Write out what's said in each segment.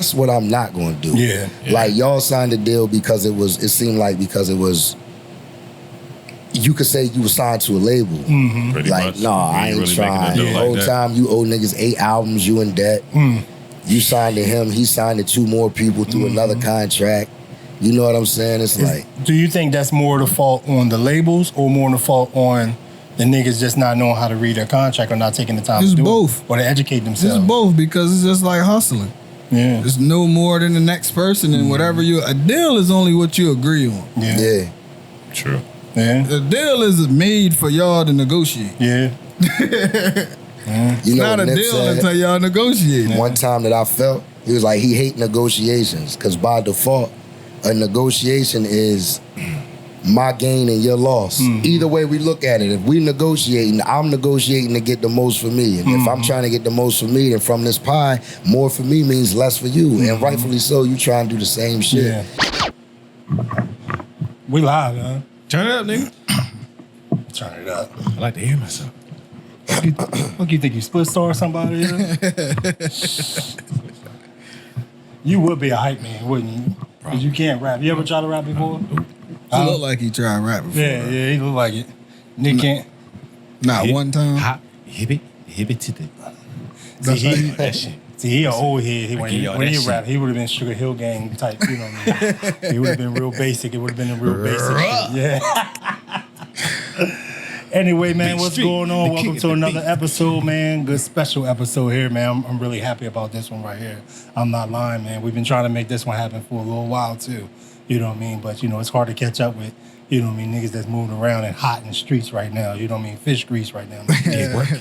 That's what I'm not going to do. Yeah. Like, y'all signed a deal because it seemed like because it was, you could say you were signed to a label. Mm-hmm. Like, much. nah, I ain't really trying. The like whole that. time you owe niggas 8 albums, you in debt. You signed to him, he signed to 2 more people through another contract. You know what I'm saying? It's like... Do you think that's more the fault on the labels or more the fault on the niggas just not knowing how to read their contract or not taking the time to do both. it? Or to educate themselves? It's both, because it's just like hustling. Yeah. It's no more than the next person, and whatever a deal is only what you agree on. Yeah. True. Yeah. The deal is made for y'all to negotiate. Yeah. You know Not what a Nip deal said? until y'all negotiate. One time that I felt, he was like, he hate negotiations, because by default, a negotiation is my gain and your loss. Either way we look at it, if we negotiating, I'm negotiating to get the most for me. And if I'm trying to get the most for me, then from this pie, more for me means less for you. And rightfully so, you try and do the same shit. Yeah. We live, huh? Turn it up, nigga. Turn it up. I like to hear myself. What you think, you split star or somebody? You would be a hype man, wouldn't you? Because you can't rap. You ever tried to rap before? He look like he tried rap before. Yeah, he look like it. Nick can't. Not one time. Hop, hip it to the. See, that shit. See, he an old head. When give y'all he that rap, he would have been Sugar Hill Gang type. You know what I mean? He would have been real basic. It would have been a real basic shit. Yeah. Anyway, man, what's going on? Welcome to another episode, man. Good special episode here, man. I'm really happy about this one right here. I'm not lying, man. We've been trying to make this one happen for a little while, too. You know what I mean? But, it's hard to catch up with, you know what I mean, niggas that's moving around and hot in the streets right now. You know what I mean? Fish grease right now.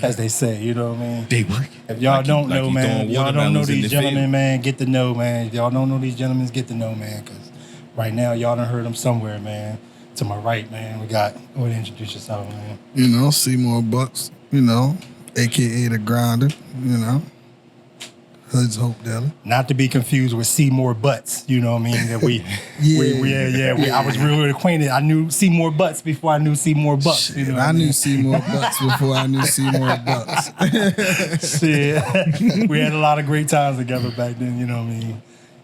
As they say, you know what I mean? They work. If y'all don't know, man, if y'all don't know these gentlemen, field. man, get to know, man. If y'all don't know these gentlemen, get to know, man. Because right now, y'all done heard them somewhere, man. To my right, man, we got, go ahead and introduce yourself, man. Semore Buckz, a.k.a. the Grinder, Hood's Hope Deli. Not to be confused with Semore Buckz, you know what I mean? That I was really acquainted. I knew Semore Buckz before I knew Semore Buckz. You know I knew Semore Buckz before I knew Semore Buckz. Shit. We had a lot of great times together back then, you know what I mean?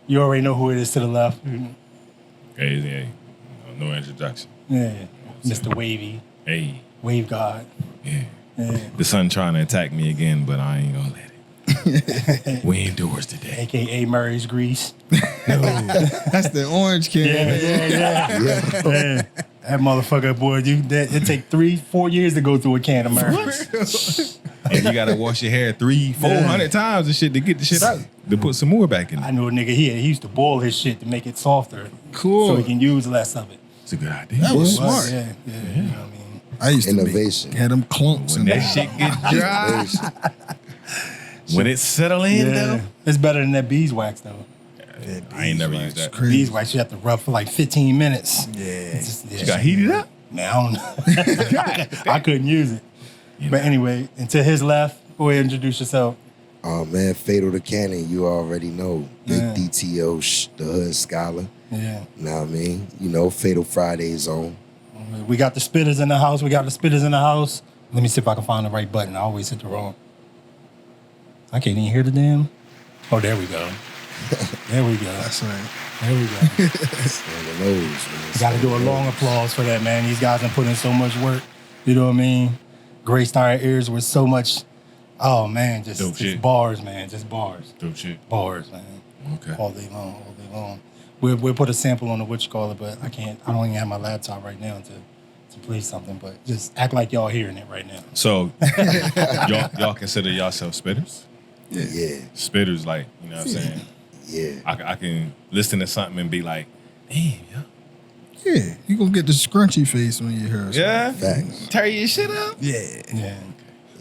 You already know who it is to the left. Hey. No introduction. Yeah. Mr. Wavy. Hey. Wave God. Yeah. Yeah. The sun trying to attack me again, but I ain't gonna let it. We indoors today. AKA Murray's Grease. That's the orange can. Yeah. That motherfucker, boy, it take 3-4 years to go through a can of Murray's. And you gotta wash your hair 300-400 times and shit to get the shit out. To put some more back in I it. know a nigga he used to boil his shit to make it softer. Cool. So he can use less of it. It's a good idea. That was smart. Yeah. You know what I mean? I used to Innovation. had them clumps When in that there. shit get dry, when it settle in though. It's better than that beeswax though. I ain't never used that. Crazy. Beeswax you have to rub for like 15 minutes. Yeah. You got heated up? Man, I don't know. I couldn't use it. But anyway, and to his left, go ahead and introduce yourself. Oh man, Fatal to Cannon, you already know. Big Yeah. DTO, the Hood Scholar. Yeah. Know what I mean? Fatal Friday Zone. We got the spitters in the house. Let me see if I can find the right button. I always hit the wrong. I can't even hear the damn. Oh, there we go. There we go. That's right. There we go. On the nose, man. Got to do a long applause for that, man. These guys have put in so much work. You know what I mean? Graced our ears with so much. Oh man, just bars, man. Just bars. Dope shit. Bars, man. Okay. All day long. We'll put a sample on the what you call it, but I don't even have my laptop right now to play something. But just act like y'all hearing it right now. So y'all consider yourself spitters? Yeah. Spitters, like, you know what I'm saying? Yeah. I can listen to something and be like, damn, yo. Yeah, you gonna get the scrunchy face when you hear it. Yeah? Facts. Tear your shit up? Yeah. Yeah.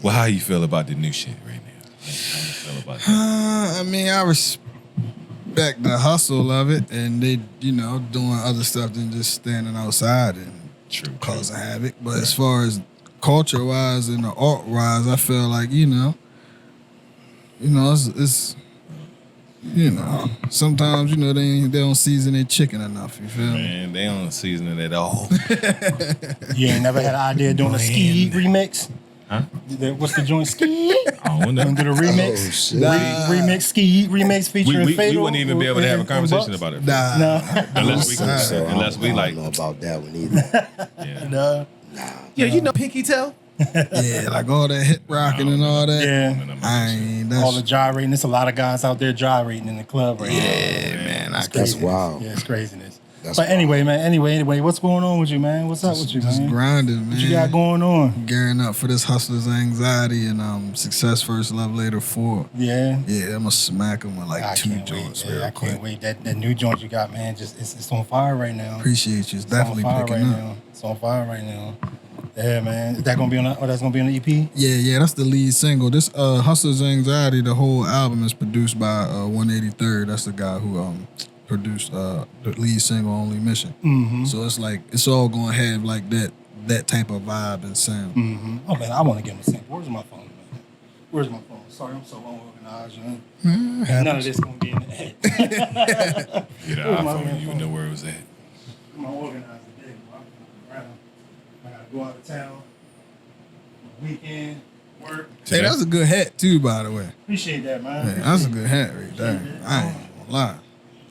Well, how you feel about the new shit right now? How you feel about that? I mean, I respect the hustle of it, and they, doing other stuff than just standing outside and causing havoc. But as far as culture-wise and the art-wise, I feel like, it's sometimes, they don't season their chicken enough, you feel me? Man, they don't season it at all. You ain't never had an idea of doing a ski remix? Huh? What's the joint? Ski? I don't know. Do the remix? Oh, shit. Remix Ski remix featuring We Fatal. wouldn't even be able to have a and conversation Buckz? about it. Nah. Unless we So unless we I like. don't know about that one either. Yeah. Nah. Yeah, you know Pinky Toe? Yeah, like all that hip rocking and all that. Yeah. I ain't. All That's the gyrating. There's a lot of guys out there gyrating in the club right now. yeah, man. That's Craziness. wild. Yeah, it's craziness. That's But anyway, man. Anyway, what's going on with you, man? What's up with you, just man? grinding, man. What you got going on? Gearing up for this hustler's anxiety and Success First, Love Later 4. Yeah. Yeah, I'm gonna smack him with like I 2 can't joints wait. real I quick. can't wait. That new joint you got, man, just it's on fire right now. Appreciate you. It's It's definitely on fire picking right up. now. It's on fire right now. Yeah, man. Is that gonna be on? That's gonna be on the EP. Yeah, that's the lead single. This Hustler's Anxiety, the whole album is produced by 183rd. That's the guy who produced the lead single Only Mission. Mm-hmm. So it's like it's all gonna have like that type of vibe and sound. Mm-hmm. Oh man, I want to get him a sample. Where's my phone, man? Where's my phone? Sorry, I'm so unorganized, man. None of this gonna be in the head. Get an Where's my iPhone, you phone? would know where it was at. I'm organized today, bro. I gotta go out of town. Weekend, work. Hey, that's a good hat too, by the way. Appreciate that, man. Hey, that's a good hat right there. I ain't gonna lie.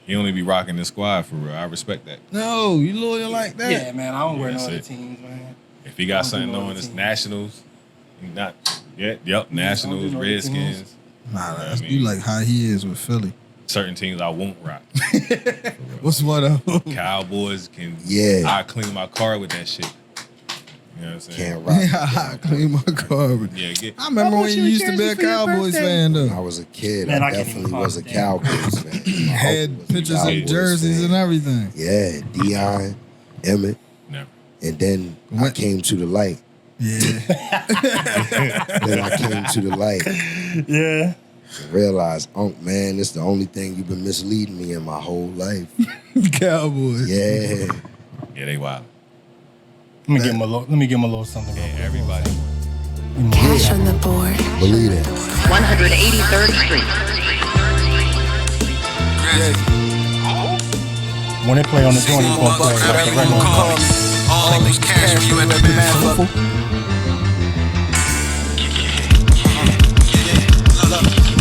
He only be rocking the squad for real. I respect that. No, you loyal like that? Yeah, man. I don't wear no That's other it. teams, man. If he got Don't do something no on, other it's teams. Nationals. Not yep, Nationals, no other Redskins. teams. Nah, I that's, mean- you like how he is with Philly. Certain teams I won't rock. What's one of them? Cowboys can. Yeah. I clean my car with that shit. You know what I'm saying? Can't rock. Yeah, I clean my car with. Yeah, get. I remember when you used to be a Cowboys fan When I though. was a kid, Man, I I can't even definitely was a find the damn Cowboys fan. My Had uncle was a pictures of Cowboys jerseys fan. and everything. Yeah, Deion, Emmett, Never. and then I What? came to the light. Yeah, Then I came to the light Yeah. and realized, man, this the only thing you've been misleading me in my whole life. Cowboys. Yeah. Yeah, they wild. Let me give him a little something. Yeah, everybody. Cash on the board. Believe it. 183rd Street. When they play on the joint, it's gonna play like the regular. All equals cash when you at the mad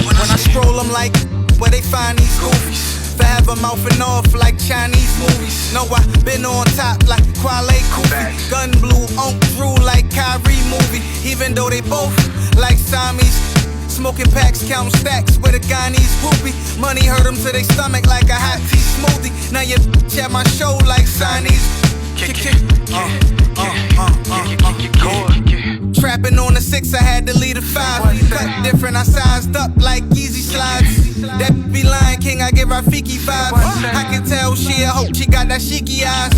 When I stroll, I'm like, where they find these goofies? Forever mouthing off like Chinese movies. No, I been on top like Kwale Kufi. Gun blue, Drew like Kyrie movie. Even though they both like Siamese. Smoking packs, counting stacks with a Guyanese groupie. Money hurt them to their stomach like a hot tea smoothie. Now your bitch at my show like Siamese. Trapping on the 6, I had to lead a 5. Cut different, I sized up like easy slides. That be Lion King, I give Rafiki vibes. I can tell she a hope, she got that cheeky eyes.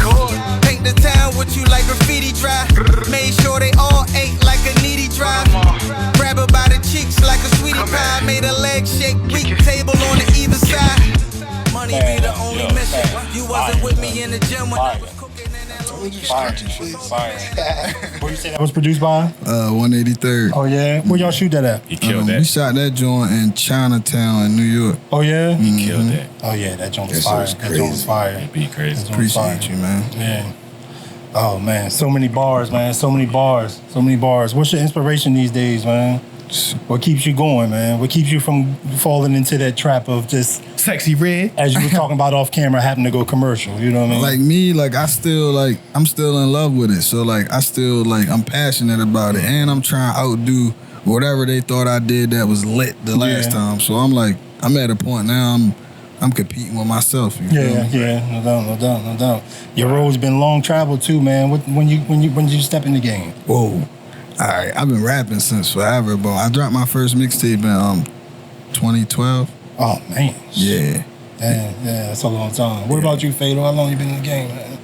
Paint the town with you like graffiti dry. Made sure they all ate like a needy drive. Grab her by the cheeks like a sweetie pie. Made her leg shake, weak table on the either side. Money be the only mission. You wasn't with me in the gym when I was cooking in that little Fire. Where you say that was produced by? 183rd. Oh yeah. Where y'all shoot that at? He killed We that. shot that joint in Chinatown in New York. Oh yeah. He killed that. Oh yeah. That joint was That fire. shit was That joint was crazy. fire. It'd be crazy. That joint was fire. Appreciate you, man. Yeah. Oh man, so many bars, man. So many bars. So many bars. What's your inspiration these days, man? What keeps you going, man? What keeps you from falling into that trap of just, Sexy red. as you were talking about off camera, having to go commercial? You know what I mean? Like me, like I'm still in love with it. So like I'm passionate about it, and I'm trying to outdo whatever they thought I did that was lit the last time. So I'm at a point now. I'm competing with myself. You feel me? Yeah, no doubt. Your road's been long traveled too, man. When did you step in the game? Whoa. All right, I've been rapping since forever, but I dropped my first mixtape in 2012. Oh man. Yeah. Yeah, that's a long time. What about you, Fatal? How long you been in the game, man?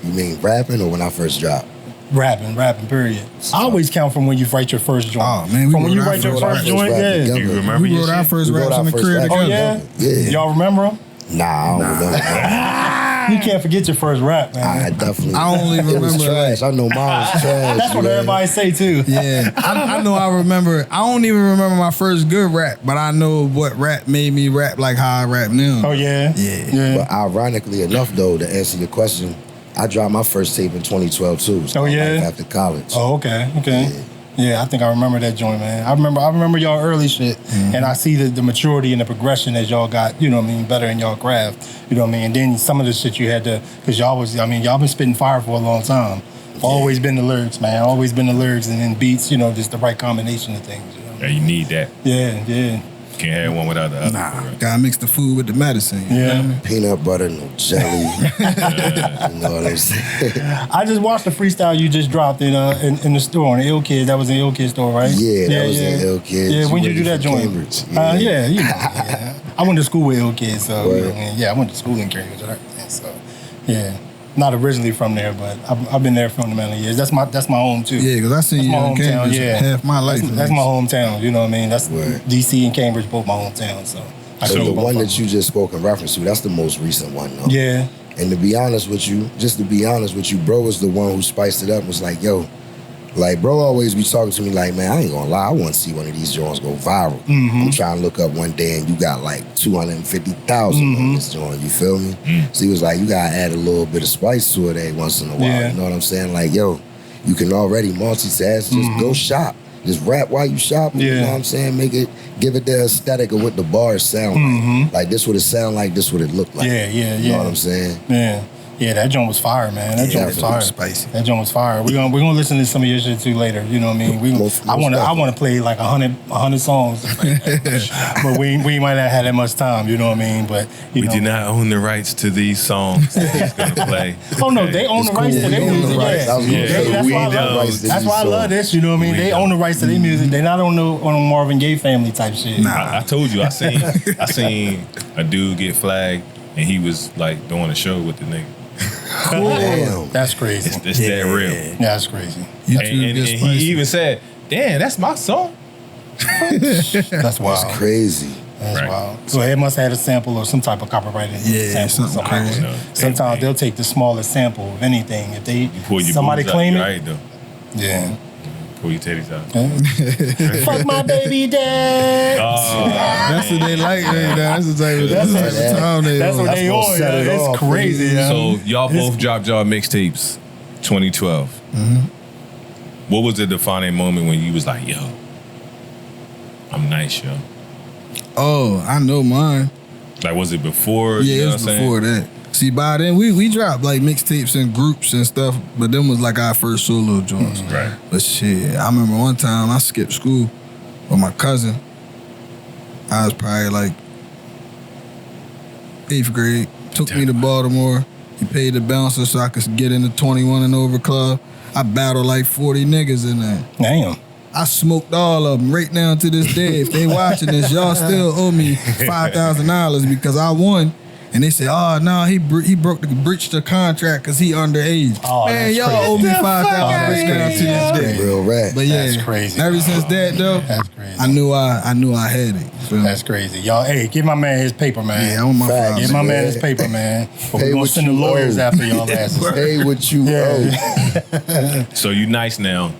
You mean rapping or when I first dropped? Rapping, period. I always count from when you write your first joint. Oh, man, we from when you wrote our write your first first rap joint, together. yeah. You remember We your wrote our shit? first We wrote raps our in the first crib rap Oh together. yeah? Yeah. Y'all remember them? Nah, I don't remember. You can't forget your first rap, man. I definitely. I only It was remember, trash. I know mine was trash. That's what man. everybody say too. Yeah, I know. I remember. I don't even remember my first good rap, but I know what rap made me rap like how I rap now. Oh yeah. Yeah. But ironically enough, though, to answer your question, I dropped my first tape in 2012 too. Oh, yeah? Life After college. Oh, okay. Yeah, I think I remember that joint, man. I remember y'all early shit, and I see the maturity and the progression as y'all got, you know what I mean, better in y'all craft, you know what I mean. And then some of the shit you had to, because y'all been spitting fire for a long time. Always been the lyrics, man. Always been the lyrics, and then beats, you know, just the right combination of things. You know? Yeah, you need that. Yeah. Can't have one without the other. Nah, gotta mix the food with the medicine. You know what I mean? Peanut butter, no jelly. You know what I'm saying? I just watched the freestyle you just dropped in the store on the Ill Kid. That was in the Ill Kid store, right? Yeah, that was in Ill Kid. Yeah, when you do that joint? Cambridge. Yeah, you know. Yeah. I went to school with Ill Kid, so you know, I went to school in Cambridge, right? So yeah. Not originally from there, but I've been there for many years. That's my home too. Yeah, because I seen you in Cambridge half my life. That's my hometown. You know what I mean? That's DC and Cambridge, both my hometown. So the one that you just spoke in reference to, that's the most recent one, though. Yeah. And to be honest with you, bro was the one who spiced it up. Was like, yo, like bro always be talking to me like, man, I ain't gonna lie, I want to see one of these joints go viral. I'm trying to look up one day and you got like 250,000 on this joint. You feel me? So he was like, you gotta add a little bit of spice to it every once in a while. Yeah. You know what I'm saying? Like, yo, you can already multitask. Just go shop. Just rap while you shopping. You know what I'm saying? Give it the aesthetic of what the bars sound like. Like this what it sound like, this what it look like. Yeah. You know what I'm saying? Yeah, that joint was fire, man. That joint was fire. Spicy. That joint was fire. We're gonna listen to some of your shit too later. You know what I mean? I wanna play like 100 songs, but we might not have that much time. You know what I mean? But we do not own the rights to these songs that he's gonna play. Oh no, they own the rights to their music. That's why I love this. You know what I mean? They own the rights to their music. They not on a Marvin Gaye family type shit. Nah, I told you. I seen a dude get flagged, and he was like doing a show with the nigga. Damn. That's crazy. It's that real. Yeah, that's crazy. And he even said, damn, that's my song. That's wild. That's crazy. That's wild. So it must have had a sample or some type of copyrighted sample. Something crazy. Sometimes they'll take the smallest sample of anything. If somebody claim it. Right, though. Yeah. Pull your titties out. Fuck my baby dad. That's what they like. That's the type of time they That's on. what they on. That's crazy. So y'all both dropped y'all mixtapes 2012. What was the defining moment when you was like, yo, I'm nice, yo? Oh, I know mine. Like, was it before? Yeah, you know it was before that. See, by then, we dropped like mixtapes in groups and stuff, but them was like our first solo joints. Right. But shit, I remember one time I skipped school with my cousin. I was probably like 8th grade. Took me to Baltimore. He paid the bouncer so I could get in the 21 and over club. I battled like 40 niggas in there. Damn. I smoked all of them right now to this day. If they watching this, y'all still owe me $5,000 because I won. And they said, oh, no, he breached the contract because he underage. Oh, man, y'all owe me $5,000 right now to this day. Real rap. But yeah, that's crazy. Ever since that, though, that's crazy. I knew I had it. That's crazy. Y'all, hey, give my man his paper, man. Yeah, I want my Facts, Give my man his paper, man. But Pay we're going to what send the you lawyers owe. after y'all asses. Hey, what you owe. So you nice now,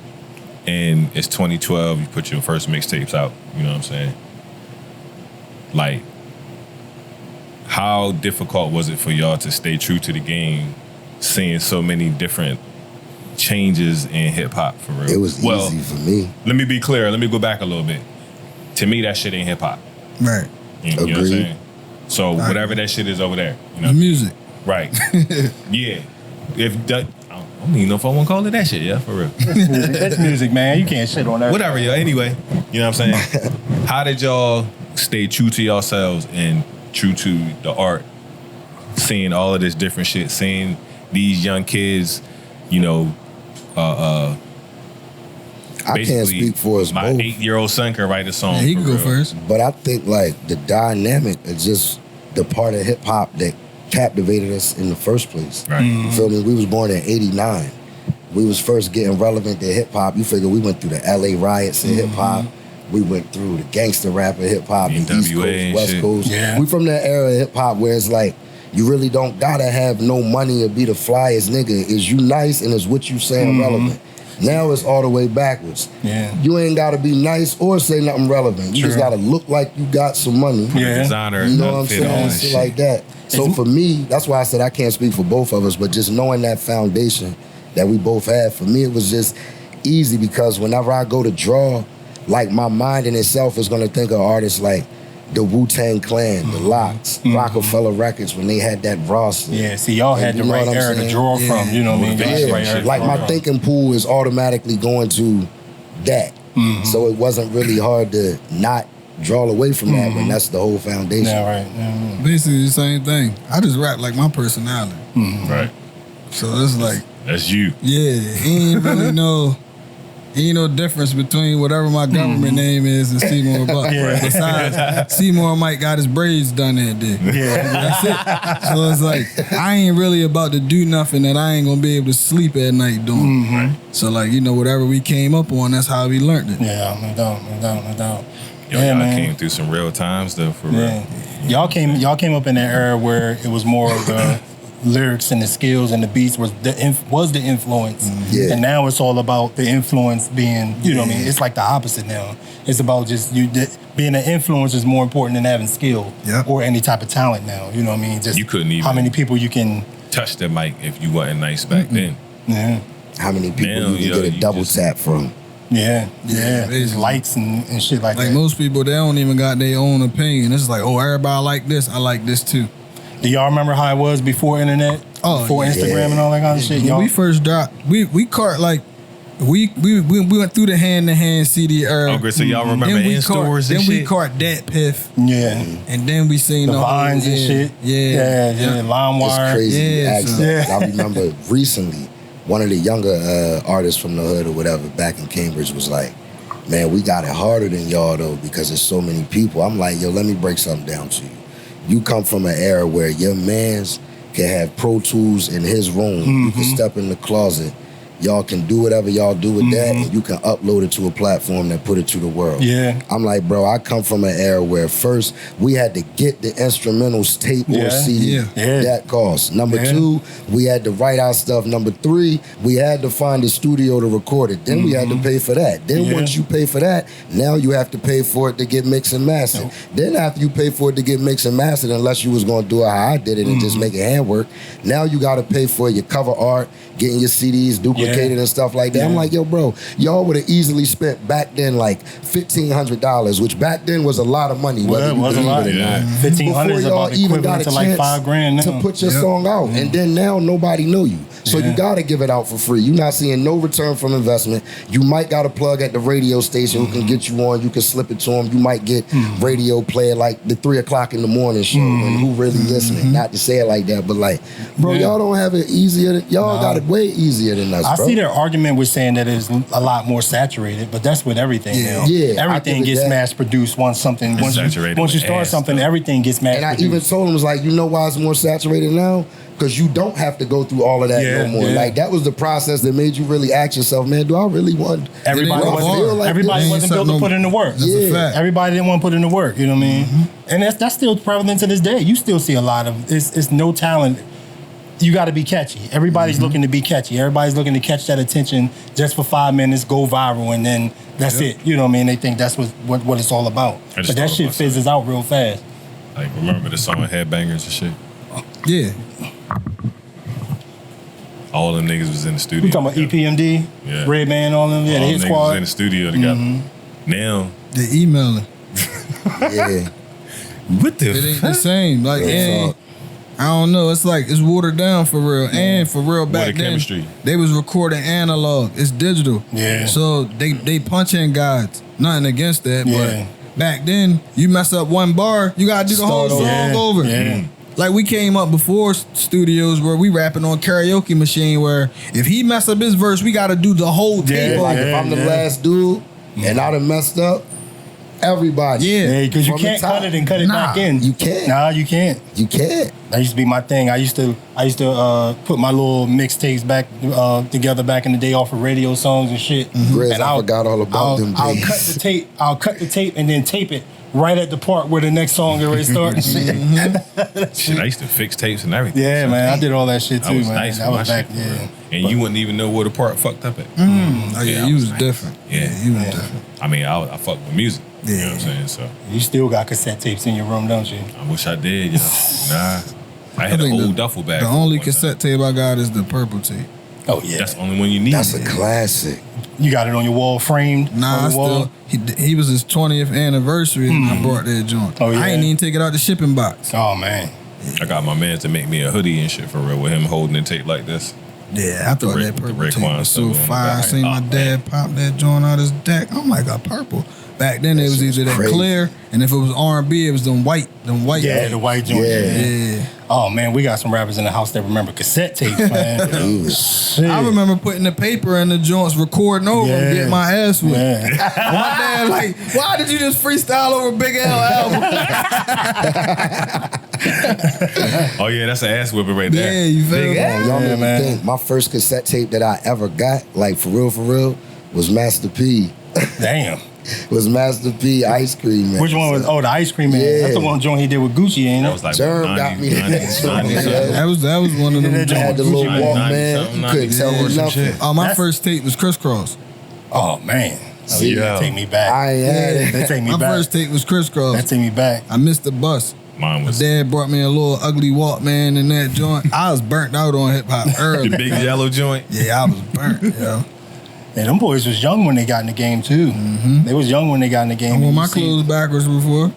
and it's 2012. You put your first mixtapes out. You know what I'm saying? Like, how difficult was it for y'all to stay true to the game, seeing so many different changes in hip hop for real? It was easy for me. Let me be clear. Let me go back a little bit. To me, that shit ain't hip hop. Right. You know what I'm Agreed. saying? So whatever that shit is over there, you know. The music. Right. Yeah. If that, I don't even know if I want to call it that shit. Yeah, for real. That's music, man. You can't shit on that. Whatever, yo. Anyway, you know what I'm saying? How did y'all stay true to yourselves and true to the art, seeing all of this different shit, seeing these young kids, you know, I can't speak for us my both. 8-year-old son can write a song. Yeah, he can for go real. first. But I think like the dynamic is just the part of hip hop that captivated us in the first place. Right. You feel me? We was born in '89. We was first getting relevant to hip hop. You figure we went through the LA riots in hip hop. We went through the gangster rap of hip hop, the East NWA Coast, and West shit. Coast. Yeah. We from that era of hip hop where it's like you really don't gotta have no money or be the flyest nigga. Is you nice and is what you saying relevant. Now it's all the way backwards. Yeah. You ain't gotta be nice or say nothing relevant. You just gotta look like you got some money. Yeah. Designer, You know what I'm fit on saying? and Shit shit. like that. So for me, that's why I said I can't speak for both of us, but just knowing that foundation that we both had, for me, it was just easy because whenever I go to draw, like my mind in itself is gonna think of artists like the Wu-Tang Clan, the Locks, Rockefeller Records, when they had that roster. Yeah, see, y'all had the right era to draw from, you know what I mean? Yeah, Right era like my thinking pool is automatically going to that. So it wasn't really hard to not draw away from that when that's the whole foundation. Yeah, right. Basically the same thing. I just rap like my personality. Right. So it's like, That's you. yeah, ain't really no difference between whatever my government name is and Semore Buckz. Yeah. Besides, Semore might got his braids done that day. Yeah. That's it. So it's like, I ain't really about to do nothing that I ain't gonna be able to sleep at night doing. So like, whatever we came up on, that's how we learned it. Yeah, no doubt. Yo, Yeah, y'all man. came through some real times though, for real. Y'all came up in that era where it was more of the lyrics and the skills and the beats was the influence. Yeah. And now it's all about the influence being, what I mean? It's like the opposite now. It's about just being an influence is more important than having skill or any type of talent now. You know what I mean? Just You couldn't even how many people you can touch the mic if you wasn't nice back then. Yeah. How many people Now, you can yo, get a you double just- tap from? Yeah. basically. Lights and shit like Like that. most people, they don't even got their own opinion. It's like, oh, everybody like this. I like this too. Do y'all remember how it was before internet? Oh, before yeah. Instagram and all that kind of shit? When Y'all, we first dropped, we caught like we went through the hand-to-hand CD era. Okay, so y'all remember Then we in stores and then we shit? caught that Piff, yeah. and then we seen The the whole- vines and shit. Yeah. LimeWire. It's crazy. you Yeah, ask so- that. I remember recently, one of the younger artists from the hood or whatever back in Cambridge was like, man, we got it harder than y'all though because there's so many people. I'm like, yo, let me break something down to you. You come from an era where your mans can have Pro Tools in his room. You can step in the closet. Y'all can do whatever y'all do with that, and you can upload it to a platform and put it to the world. Yeah. I'm like, bro, I come from an era where first we had to get the instrumentals tape or CD. Yeah. That cost. Number two, we had to write our stuff. Number three, we had to find a studio to record it. Then we had to pay for that. Then once you pay for that, now you have to pay for it to get mixed and mastered. Then after you pay for it to get mixed and mastered, unless you was going to do it how I did it and just make it handwork, now you got to pay for your cover art, getting your CDs duplicated and stuff like that. I'm like, yo, bro, y'all would have easily spent back then like $1,500, which back then was a lot of money, whether you was a believe lot. it or not. $1,500 is about equivalent to like $5,000 now. to put your song out, and then now nobody know you, so you gotta give it out for free. You're not seeing no return from investment. You might got a plug at the radio station who can get you on. You can slip it to them. You might get radio play at like the 3 o'clock in the morning show, and who really listening? Not to say it like that, but like, bro, y'all don't have it easier. Y'all got it way easier than us, I bro. see their argument with saying that it's a lot more saturated, but that's with everything now. Yeah, I Everything give it gets that. mass produced once something once saturated you with start ass something, stuff. everything gets mass And I produced. even told him, was like, you know why it's more saturated now? Because you don't have to go through all of that no more. Like, that was the process that made you really ask yourself, man, do I really want... Everybody do I wasn't, feel like everybody this? wasn't built to put in the work. That's a fact. Everybody didn't want to put in the work, you know what I mean? And that's still prevalent to this day. You still see a lot of, it's no talent. You got to be catchy. Everybody's looking to be catchy. Everybody's looking to catch that attention just for 5 minutes, go viral, and then that's it. You know what I mean? They think that's what it's all about. I But just that thought shit about fizzes out real fast. Like, remember the song Headbangers and shit? Yeah. All them niggas was in the studio. You talking about EPMD, Yeah. Redman, all them, All the Hit niggas Squad. was in the studio together. Now, They emailing. Yeah. what the It ain't the same. Like, Real and talk. I don't know. It's like it's watered down for real. And for real, back the then chemistry? they was recording analog. It's digital. Yeah. So they punch in guides. Nothing against that, Yeah. but back then you mess up one bar, you gotta do the whole Start song over. over. Yeah. Like we came up before studios where we rapping on karaoke machine where if he mess up his verse, we gotta do the whole tape. Like, over. if I'm the last dude and I done messed up, everybody. Yeah. Because you From the can't top. cut it and cut it Nah, back in. you can't. Nah, you can't. You can't. That used to be my thing. I used to put my little mixtapes back together back in the day off of radio songs and shit. Grizz, And I forgot all about them I'll days. cut the tape and then tape it right at the part where the next song already starts and shit. shit, I used to fix tapes and everything. Yeah, man, I did all that shit too, I was man. nice That with was my back, shit, for yeah. real. And you wouldn't even know where the part fucked up at. Oh, yeah, I you was nice. different. Yeah. you was different. I mean, I fuck with music. You know what I'm saying? So You still got cassette tapes in your room, don't you? I wish I did, yo. Nah. I had an think old duffel bag. The only cassette tape I got is the purple tape. Oh yeah, That's the only one you need. That's a classic. you got it on your wall framed. Nah, on I your wall? still. He was his 20th anniversary, and I brought that joint. Oh, yeah? I ain't even take it out the shipping box. Oh man, I got my man to make me a hoodie and shit for real with him holding the tape like this. Yeah, I thought The that red- the purple red tape wine was so stuff on the fire. I back. seen my Oh, dad pop that joint out his deck. I'm like, a purple. Back then, it was either that crazy. clear, and if it was R&B, it was them white. yeah, the white joint. Yeah. Yeah. Oh man, we got some rappers in the house that remember cassette tapes, man. Shit. I remember putting the paper in the joints, recording over, and getting my ass whipped. Yeah. My dad like, why did you just freestyle over Big L album? Oh yeah, that's an ass whipper right there. Yeah, you feel Big me? ass. Y'all Yeah, made me man. think. My first cassette tape that I ever got, like for real, was Master P. Damn. Was Master P Ice Cream Man. Which one was? Oh, the ice cream man. Yeah. That's the one joint he did with Gucci, ain't it? That was like Germ 90, got me 90, that joint, 90 yeah. something. That was one of them. That I had the Gucci little Man, Walkman. You couldn't tell me nothing. Oh, my That's- first tape was Crisscross. Oh man. Oh, See, yeah. Take me back. I ain't had it. That take me My back. first tape was Crisscross. That take me back. I missed the bus. Mine My was dad brought me a little ugly Walkman in that joint. I was burnt out on hip hop early. the big yellow joint. Yeah, I was burnt. Yeah. Yeah, them boys was young when they got in the game too. They was young when they got in the game. I wore And my you see- clothes backwards before.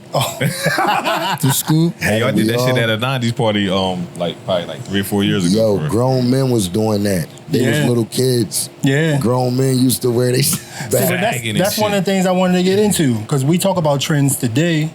To school. Hey, y'all did that we shit all- at a '90s party, probably like 3 or 4 years ago. Yo, for real. grown men was doing that. They Yeah. was little kids. Yeah. Grown men used to wear they See, but back. Bagging and that's one shit. of the things I wanted to get into because we talk about trends today.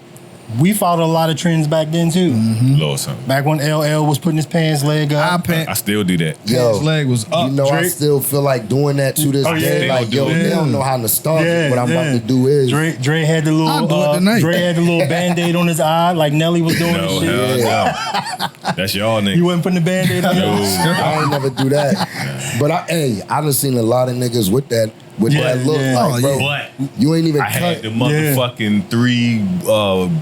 We followed a lot of trends back then too. Little something. Back when LL was putting his pants leg I up. I still do that. Pants leg was up. You know, I Drake- still feel like doing that to this Oh, yeah. day. They Like, don't yo, do they it. don't know how nostalgic what I'm about to do is. Dre had the I'll do it little tonight. Dre had the little Band-Aid on his eye like Nelly was doing No, and shit. hell Yeah. no. That's y'all niggas. You wasn't putting the Band-Aid on No. yours? I ain't never do that. But I done seen a lot of niggas with that Yeah, that look. yeah. Like, Oh, bro, But you ain't even I had cut. the motherfucking 3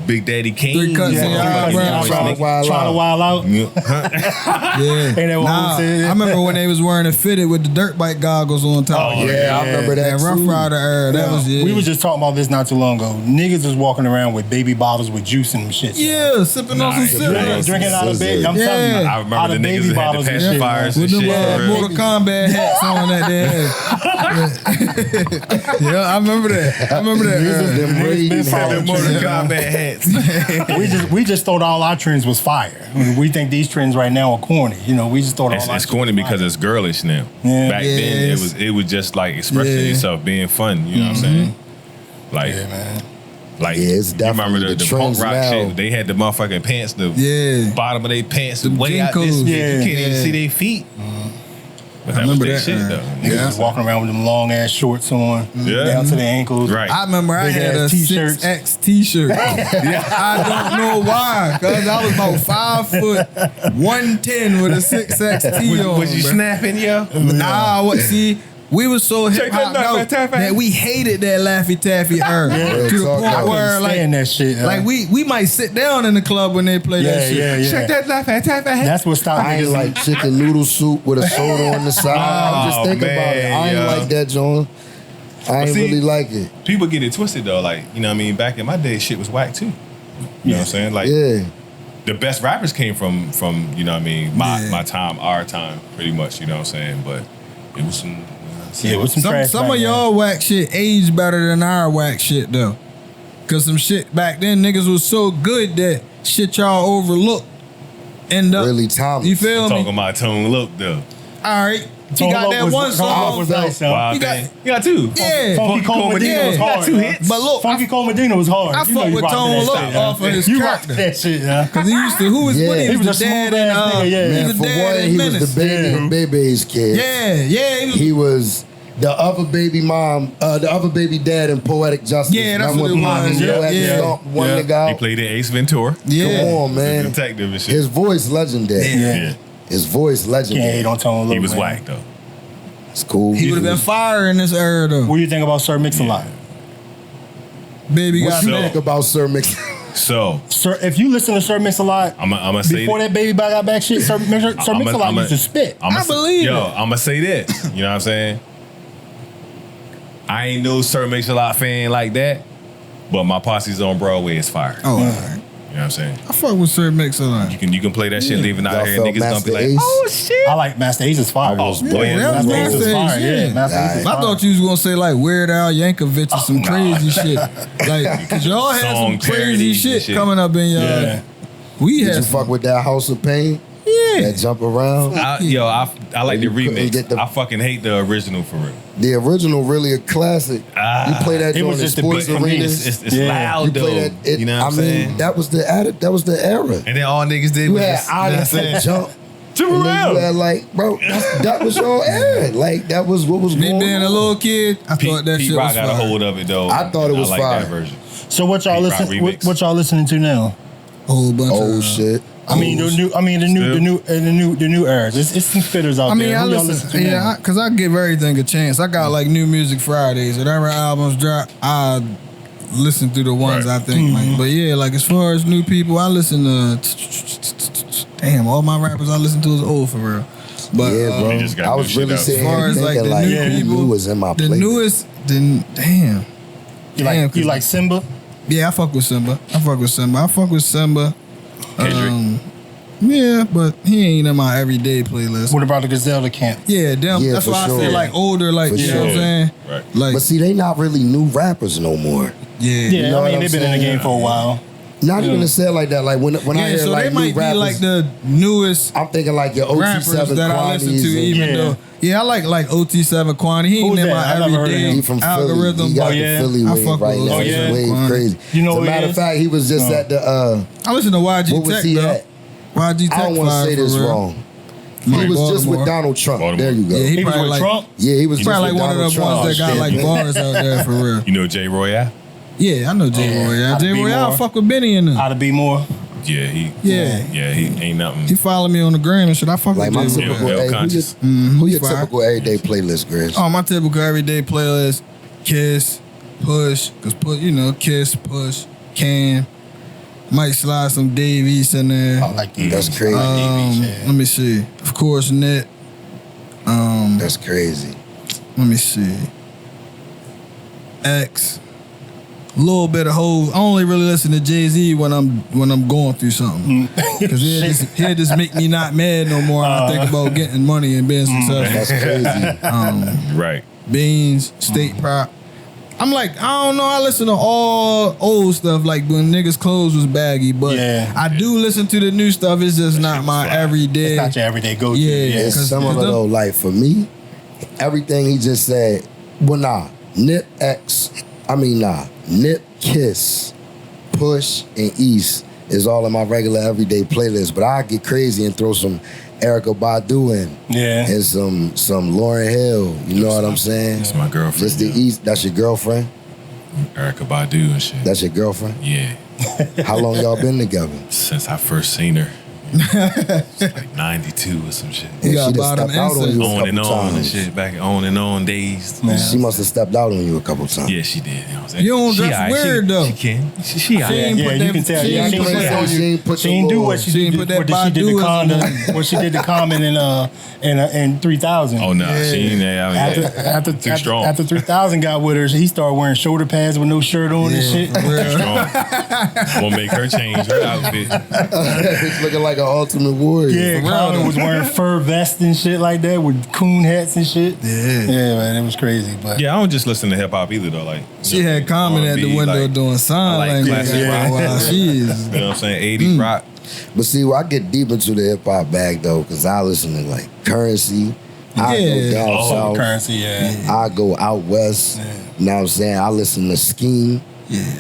Big Daddy Kane. Three cuts in your eyebrows. Trying to wild Trying to out. wild out. Yeah. Ain't that what Nah, we said? I remember when they was wearing a fitted with the dirt bike goggles on top. Oh, Yeah, I remember that That Rough too. Rider era. That was it. We was just talking about this not too long ago. Niggas was walking around with baby bottles with juice and shit. sipping on some Nice. syrup. Yeah. Drinking out of baby. I'm Yeah. telling you. I remember out the of niggas baby that had bottles the and shit, pacifiers man. With and them shit. for real. Mortal Kombat hats on that day. Yeah, I remember that. era. Them Niggas Raiden been hats. following Mortal trends. Kombat hats. We just thought all our trends was fire. We think these trends right now are corny. You know, we just thought all our It's shit corny was because fire. it's girlish now. Yeah. Back then Yes. it was just like expressing Yeah. yourself, being fun. You know what I'm saying? Like, Yeah, man. like Yeah, it's you definitely remember the the punk trends rock now. shit? They had the motherfucking pants, the Yeah. bottom of their pants, The way out this. Jinkos. You can't even Yeah. see their feet. But that remember was their that shit era. though. Niggas was walking around with them long ass shorts on, Yeah. down to the ankles. Right. I remember I Big had ass a t-shirts. 6X t-shirt. I don't know why, cause I was about 5 foot 110 with a 6X t on. Was you bruh. snapping, yo? Nah, what? See, we was so Check hip hop that Laffy Taffy. that we hated that Laffy Taffy era Real to the talk, point I where Stand like that shit. huh? we might sit down in the club when they play that shit. yeah. Check that Laffy Taffy. That's what stopped I ain't niggas. like chicken noodle soup with a soda on the side. I'm just Oh, thinking about it. man, I ain't yo. like that, John. I ain't see- really like it. People get it twisted though. Like, you know what I mean? Back in my day, shit was whack too. You know what I'm saying? Like, Yeah. the best rappers came from you know what I mean, Yeah. my time, our time, pretty much, you know what I'm saying? But it was some Yeah, with some trash. Some back of then. y'all whack shit aged better than our whack shit though. Cause some shit back then niggas was so good that shit y'all overlooked end up Really timeless. You feel talking me? about Tone Look though. All right. He Tone got Loc that was- one Tone Loc song. was nice, huh? Wild He got- thing. You got two. Yeah. Funky Cole Medina was hard. Two huh? hits. But look, Funky Cole Medina was hard. I You know fuck you with rocked Tone that Loc shit, off huh? of his You character. rocked that shit, huh? Cause he used to who was Yeah. what he He was was the a dad smooth and ass nigga, yeah. he Man, was for the dad one, in he was Menace. the baby Yeah. and Bebe's kid. Yeah, he was. He was the other baby mom, the other baby dad in Poetic Justice. Yeah, that's Remember what it when Mommy was. Yo Yeah, had to yeah. stomp one Yeah. nigga He out? played in Ace Ventura. yeah. Come on, The man. detective and shit. His voice legendary. Yeah. His voice Can't legendary. hate on Tone Loc. He was man. whack though. It's cool. He would have been fire in this era though. What do you think about Sir Mix-a-Lot? Baby What got you So- think about Sir Mix? So Sir, if you listen to Sir Mix-a-Lot, I'ma say before that baby got back shit, Sir Mix-a-Lot used to spit. I believe Yo, it. I'ma say that. You know what I'm saying? I ain't no Sir Mix-a-Lot fan like that, but my posse's on Broadway is fire. Oh, all right. You know what I'm saying? I fuck with Sir Mix a lot. You can play that shit leaving out Y'all here. felt Niggas gonna be Master like, Ace? oh shit. I like Master Ace is fire. Oh, Yeah, boy, that's Master Ace is Master fire. Ace, Yeah, Master Ace is I fire. thought you was gonna say like Weird Al Yankovic or some no. crazy shit. Like, cause y'all had Song some crazy parodies and shit shit. coming up in y'all. Yeah. We Did had you some, fuck with that House of Pain? yeah. That jump around? I like the You couldn't remix. get the- I fucking hate the original for real. The original really a classic. You play that It joint was in just the sports beat for me. arenas. It's Yeah. loud You though. play that. You know what I'm I saying? mean, that was the era. And then all niggas did You was had just, you know what I'm Onyx saying? that jump. To And then real. you had like, bro, that was your era. Like that was what was Me going being on. a little kid, I thought that Pete shit Rock was got a fire. hold of it though. I thought it was I like fire. that version. So what y'all Pete Rock listen? remix. What y'all listening to now? Whole bunch Oh of shit. I mean the new eras. It's some spitters out I mean, there. I Who y'all listen, to now? because I give everything a chance. I got like New Music Fridays. Whatever albums drop, I listen through the ones Right. I think. Like, but yeah, like as far as new people, I listen to. Damn, all my rappers I listen to is old for real. But Yeah, bro. They just got I new was shit really out. sitting as far here as like thinking the like, new who people, knew was in my the playlist. newest, then damn. You Damn, like you 'cause- like Simba? Yeah, I fuck with Simba. I fuck with Simba. Kendrick. Yeah, but he ain't in my everyday playlist. What about the Griselda camp? Yeah, them. Yeah, that's for why I sure. say like older, like For you know what I'm sure. saying. Right. Like But see, they not really new rappers no more. yeah, Yeah, You know I what mean I'm they've been in the saying? game for a while. Not even to say it like that. Like when I Yeah, hear so like they new might rappers, be like the newest I'm thinking like your rappers OT7 that I listen to, Quanties. even Yeah. though. Yeah, I like OT7 Quantity. He ain't Who's in that? my I never heard of everyday him. He from algorithm. Philly. He got Oh, yeah? the Philly I wave fuck right with now. those. His Oh, yeah? wave Quanity. crazy. You know As a who he matter of is? fact, he was just No. at the I listen to YG what was Tech he though. at? YG Tech I don't want to fire say for this real. wrong. Like He was just Baltimore. with Donald Trump. Baltimore. There you go. Yeah, He was probably with like, Trump. Yeah, he was He's just probably with like one of Donald them Trump. ones that got like bars out there for real. You know Jay Royale? Yeah, I know J Roy. How to J Be Roy, I More. fuck with Benny in them. How to be more. Yeah, he ain't nothing. He follow me on the gram and shit. I fuck Like with my J Roy. typical, Yeah, hey, who conscious. your Fire. typical everyday playlist, Grizz? Oh, my typical everyday playlist: Kiss, Push, cause Kiss, Push, Can. Might slide some Dave East in there. I like these. That's crazy. Let me see. Of course, Net. That's crazy. Let me see. X. A little bit of Hove. I only really listen to Jay-Z when I'm going through something. Cause he'll just make me not mad no more. And I think about getting money and being successful. That's crazy. Right. Beans, State Prop. I'm like, I don't know. I listen to all old stuff, like when niggas' clothes was baggy, but Yeah. I do listen to the new stuff. It's just not my everyday. It's not your everyday go-to. Yeah. It's 'cause similar them- though. Like for me, everything he just said. Well, nah. Nip, Kiss, Push, and East is all in my regular everyday playlist. But I get crazy and throw some Erykah Badu in. Yeah. And some Lauryn Hill. You know what I'm saying? That's my girlfriend. Just the East. That's your girlfriend? Erykah Badu and shit. That's your girlfriend? Yeah. How long y'all been together? Since I first seen her. It's like 92 or some shit. You Yeah, got she done bottom stepped out on incense. you a On and couple on and times. shit. Back on and on days. She must have stepped out on you a couple times. Yeah, she did. You know what I'm saying? You don't She dress alright. weird, though. She can. She ain't alright. Yeah, put you that- can tell. she Yeah, ain't she put ain't that- tell she you. ain't put She the ain't do little- what she she ain't did. put that What she did Badu the as comment. What she did the comment in 3000. Oh, no. She ain't there. I mean, After strong. after 3000 got with her, he started wearing shoulder pads with no shirt on and shit. strong. Gonna make her change her outfit. It's looking like an ultimate warrior. Yeah, For real, Common though. was wearing fur vests and shit like that with coon hats and shit. Yeah, man, it was crazy. But Yeah, I don't just listen to hip hop either though. Like She had Common at the R&B, window like, doing sign I like language. classic rock. Wow, she is. You know what I'm saying? 80s rock. But see, I get deep into the hip hop bag though, because I listen to like Currency. I Yeah. go down oh, south. Currency, yeah. I go out west. You know what I'm saying? I listen to Scheme.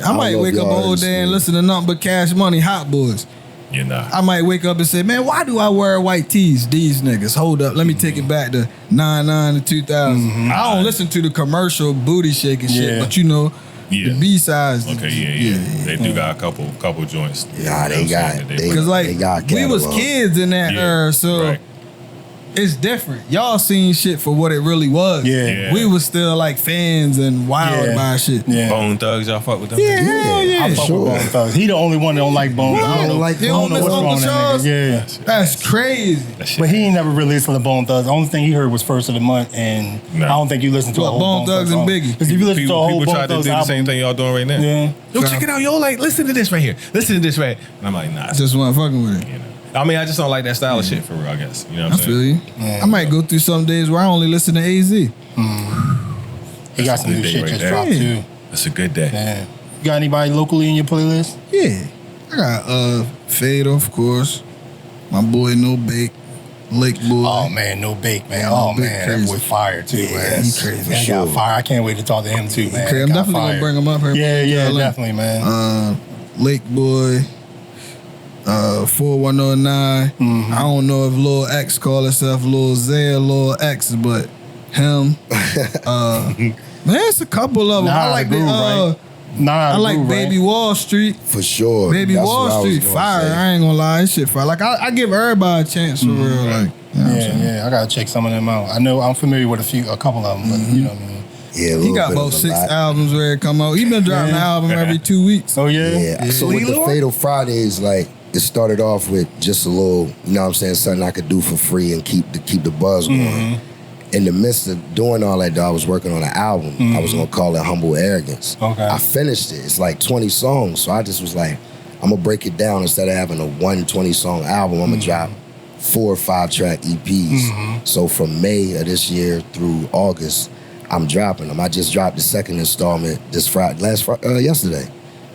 I might don't know wake if up y'all all heard day and Scheme. listen to nothing but Cash Money, Hot Boys. You know. I might wake up and say, man, why do I wear white tees? These niggas. Hold up. Let me take it back to 99 to 2000. I don't listen to the commercial booty shaking shit, Yeah. but you know, Yeah. the B-sides. Okay, yeah. They do got a couple joints. Nah, they got- they- Because like, They got we was catalog. kids in that Yeah, era, so right. it's different. Y'all seen shit for what it really was. Yeah. We was still like fans and wild about shit. Yeah. Bone Thugs, y'all fuck with them? Yeah, hell yeah. I fuck with Bone Thugs. He the only one that don't like Bone Thugs. I don't like He don't miss what's wrong Uncle with that Charles. nigga. Yeah. That's crazy. But he ain't never released on the Bone Thugs. The only thing he heard was First of the Month, and No. I don't think you listened to a What, whole Bone Thugs and song. Biggie? Because if you listen to a whole People Bone try to do Thugs the same album, thing y'all doing right now. yeah. Yo, check it out, yo, like, listen to this right here. Listen to this right. And I'm like, nah. Just wasn't fucking with it. You know. I mean, I just don't like that style of shit for real, I guess. You know what I'm I saying? feel you. I might go through some days where I only listen to AZ. He got That's a some good new day shit right just there. dropped too. That's a good day. Yeah. You got anybody locally in your playlist? Yeah. I got Fade, of course. My boy No Bake. Lake Boy. Oh man, No Bake, man. Yeah, Oh No Bake man, crazy. that boy fire too, man. he crazy. Man, Sure. got fire. I can't wait to talk to him too, man. Okay, I'm Got definitely fire. gonna bring him up here. Yeah, definitely, man. Lake Boy. 4109. I don't know if Lil X call himself Lil Z or Lil X, but him. Man, it's a couple of them. Nah, I like the groove, right? I like Groove, Baby right? Wall Street. For sure. Baby That's what Wall I was Street gonna fire. say. I ain't gonna lie, this shit fire. Like I give everybody a chance for real. Like, you know what I'm saying? Yeah, I gotta check some of them out. I know I'm familiar with a couple of them, but you know what I mean. Yeah, a He little got bit about of a 6 lot. albums where it come out. He been dropping an album every 2 weeks. Oh yeah, Yeah. So with the Fatal Fridays, like it started off with just a little, you know what I'm saying, something I could do for free and keep the buzz going. In the midst of doing all that, though, I was working on an album. I was gonna call it Humble Arrogance. Okay. I finished it. It's like 20 songs, so I just was like, I'm gonna break it down. Instead of having a 120 song album, I'm gonna drop 4 or 5 track EPs. So from May of this year through August, I'm dropping them. I just dropped the second installment yesterday.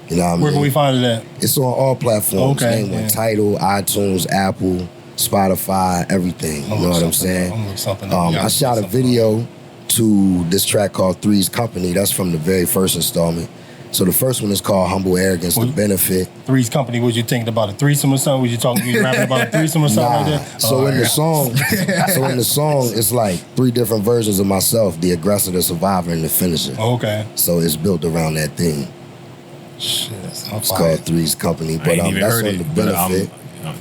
You know what I mean? Where can we find it at? It's on all platforms. Okay, Name one. yeah. Tidal, iTunes, Apple, Spotify, everything. You know what I'm saying? I'm look something up. I shot a video to this track called Three's Company. That's from the very first installment. So the first one is called Humble Arrogance, The Benefit. Three's Company. Was you thinking about a threesome or something? Was you rapping about a threesome or something like that? So Oh, in yeah. the song, it's like 3 different versions of myself: the aggressor, the survivor, and the finisher. Okay. So it's built around that theme. Shit, It's called Three's Company, I but ain't even that's heard on it, the but Benefit.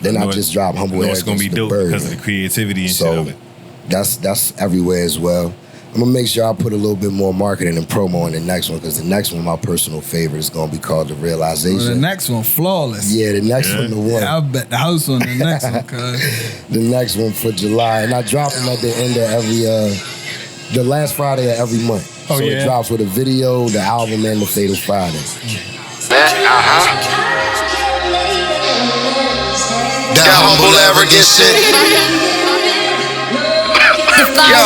Then I just dropped Humble It's gonna be Arrogance, dope The Bird. because of the creativity and shit So of it. that's everywhere as well. I'm gonna make sure I put a little bit more marketing and promo in the next one, because the next one, my personal favorite, is gonna be called The Realization. Well, the next one, flawless. Yeah, the next one, the one. I'll bet the house on the next one, cuz. The next one for July, and I drop them at the end of the last Friday of every month. Oh, so yeah? it drops with a video, the album, and the Fatal Friday. That humble arrogant shit. Yo,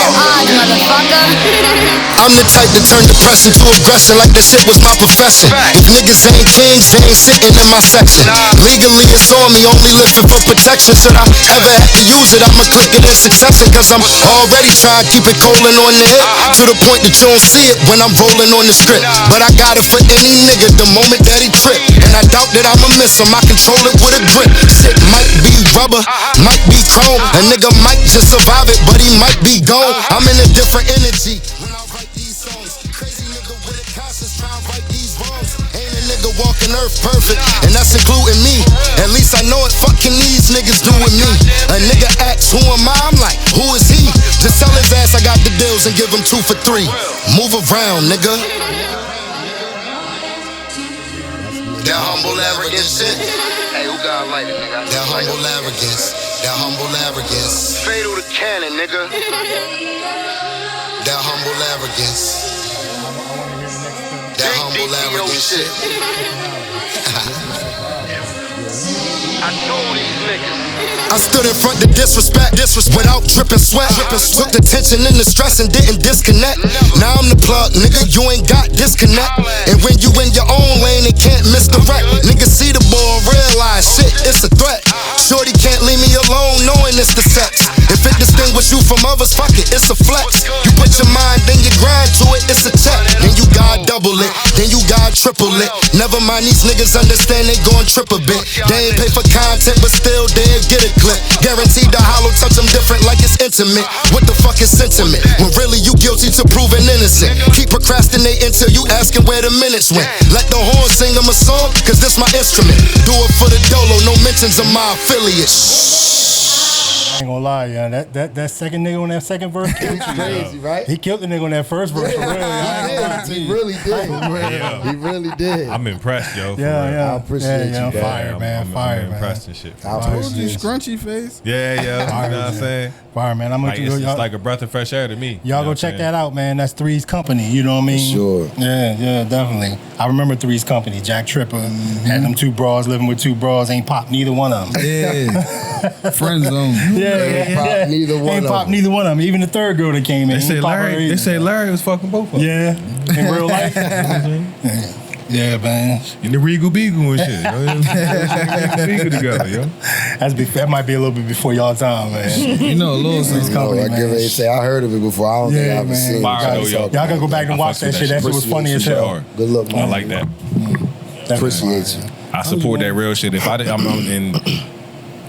I'm the type to turn depression to aggression like that shit was my profession. If niggas ain't kings, they ain't sitting in my section. Legally it's on me, only lifting for protection. Should I ever have to use it, I'ma click it in succession. Cause I'm already trying to keep it colon on the hip, to the point that you don't see it when I'm rolling on the strip. But I got it for any nigga the moment that he trip. And I doubt that I'ma miss him, I control it with a grip. Shit might be rubber, might be chrome. A nigga might just survive it, but he might be gone. I'm in a different energy when I write these songs. Crazy nigga with a conscience trying to right these wrongs. Ain't a nigga walking earth perfect, and that's including me. At least I know it fucking these niggas do with me. A nigga asks who am I? I'm like, who is he? Just tell his ass I got the deals and give him 2 for 3. Move around, nigga. That humble arrogant shit. Hey, who got like it, nigga? That humble arrogance. That humble arrogance. Fatal to cannon, nigga. That humble arrogance. That humble arrogance shit. I told these niggas. I stood in front of disrespect without dripping sweat. Took the tension and the stress and didn't disconnect. Now I'm the plug, nigga, you ain't got disconnect. And when you in your own lane, it can't misdirect. Niggas see the ball, realize shit, it's a threat. Shorty can't leave me alone knowing it's the sex. If it distinguish you from others, fuck it, it's a flex. You put your mind, then you grind to it, it's a check. Then you got double it, then you got triple it. Never mind, these niggas understand they gon' trip a bit. They ain't pay for content, but still they'll get a clip. Guaranteed the hollow touch them different like it's intimate. What the fuck is sentiment? When really you guilty to proving innocent. Keep procrastinating till you asking where the minutes went. Let the horn sing them a song, cause this my instrument. Do it for the dolo, no mentions of my affiliate. ain't gonna lie, yeah. That second nigga on that second verse killed you. Crazy, right? He killed the nigga on that first verse. For real. He really did. He really did. I'm impressed, yo. for real. I appreciate you, man. Fire, man. Fire, I'm man. impressed and shit. I Told you, appreciate you. Scrunchy face. Yeah. You know what I'm saying? Fire, man. I'm Like, gonna it's y'all, like a breath of fresh air to me. y'all go check that out, man. That's Three's Company. You know what I mean? Sure. Yeah, definitely. I remember Three's Company. Jack Tripper had them two bras, living with two bras. Ain't popped neither one of them. Yeah. Friend zone. Ain't pop neither one Ain't of popped them. neither one of them. Even the third girl that came in. They say ain't pop her Larry. either. They say Larry was fucking both of them. Yeah, in real life. Yeah, man. In the Regal Beagle and shit. Regal Beagle together, yo. That might be a little bit before y'all time, man. You know, a little something. No, Company, I man. get ready to say I heard of it before. I don't think I ever seen it. Fire, though, yo. Y'all gotta go back and watch that shit. That shit was funny as hell. Good luck, man. I like that. Appreciate you. I support that real shit. If I did, I'm in.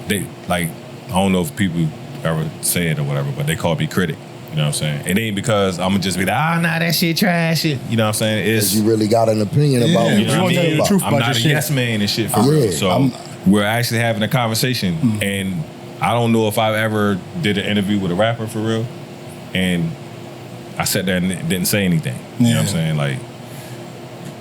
They like, I don't know if people ever say it or whatever, but they call me critic. You know what I'm saying? It ain't because I'm gonna just be like, nah, that shit trash. Shit. You know what I'm saying? It's You really got an opinion about what you know what I mean? about. truth I'm about not your a shit. yes man and shit for Yeah. real. So we're actually having a conversation, and I don't know if I ever did an interview with a rapper for real, and I sat there and didn't say anything. You know what I'm saying? Like,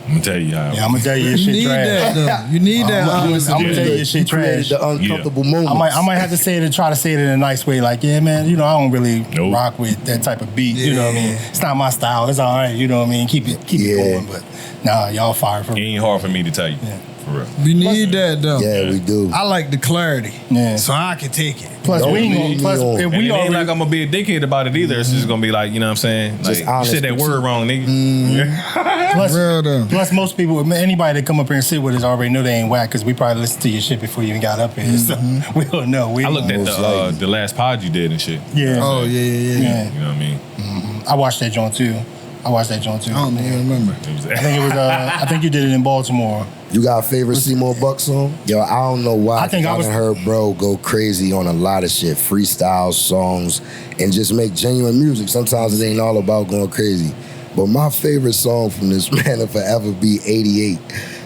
I'm gonna tell you how. Yeah, I'm gonna tell you your You shit need trash. that, though. You need that. I'm honestly. gonna tell you your shit You created trash. the uncomfortable moments. I might have to say it and try to say it in a nice way, like, yeah, man, you know, I don't really Nope. rock with that type of beat. You know what I mean? It's not my style. It's all right. You know what I mean? Keep it going. But nah, y'all fire for It ain't hard for me to tell you. For real. You need that, though. Yeah, we do. I like the clarity. Yeah. So I can take it. Plus, Don't we ain't lead gonna. me Plus, on. if And we it ain't already like I'm gonna be a dickhead about it either. It's just gonna be like, you know what I'm saying? Like, Just you honest said that with word you. wrong, nigga. plus, Real, though. plus, most people, anybody that come up here and sit with us already know they ain't whack because we probably listened to your shit before you even got up here. So we don't know. I looked at Most likely. the last pod you did and shit. Yeah. Oh, yeah. Yeah. You know what I mean? I watched that joint too. I don't even remember. I think it was. I think you did it in Baltimore. You got a favorite Semore Buckz song? Yo, I don't know why. I think I was- done heard bro go crazy on a lot of shit, freestyle songs, and just make genuine music. Sometimes it ain't all about going crazy. But my favorite song from this man will forever be 88.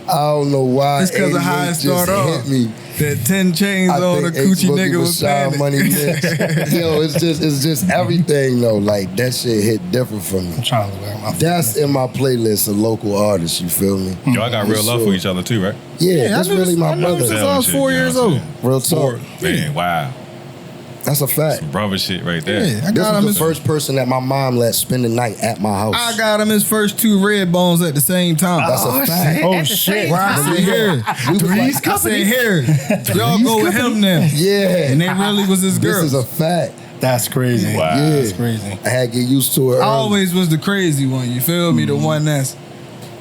I don't know why. It's because of how it 88 started just off. hit me. That 10 chains I on the think coochie Boogie nigga was Shine playing Money it. mix. Yo, it's just everything though. Like that shit hit different for me. I'm trying to look at my. That's in my playlist of local artists. You feel me? Y'all got real love for each other too, right? Yeah, that's really my brother. Since I was 4 years old. Real talk. Man, wow. That's a fact. Some brother shit right there. Yeah, I This got him was the his, first person that my mom let spend the night at my house. I got him his first 2 red bones at the same time. That's a fact. Oh shit! I said here. I said here. Y'all go with him now. Yeah. And they really was his This girl. is a fact. That's crazy. Wow. Yeah. That's crazy. I had to get used to it. I early. always was the crazy one. You feel me? The one that's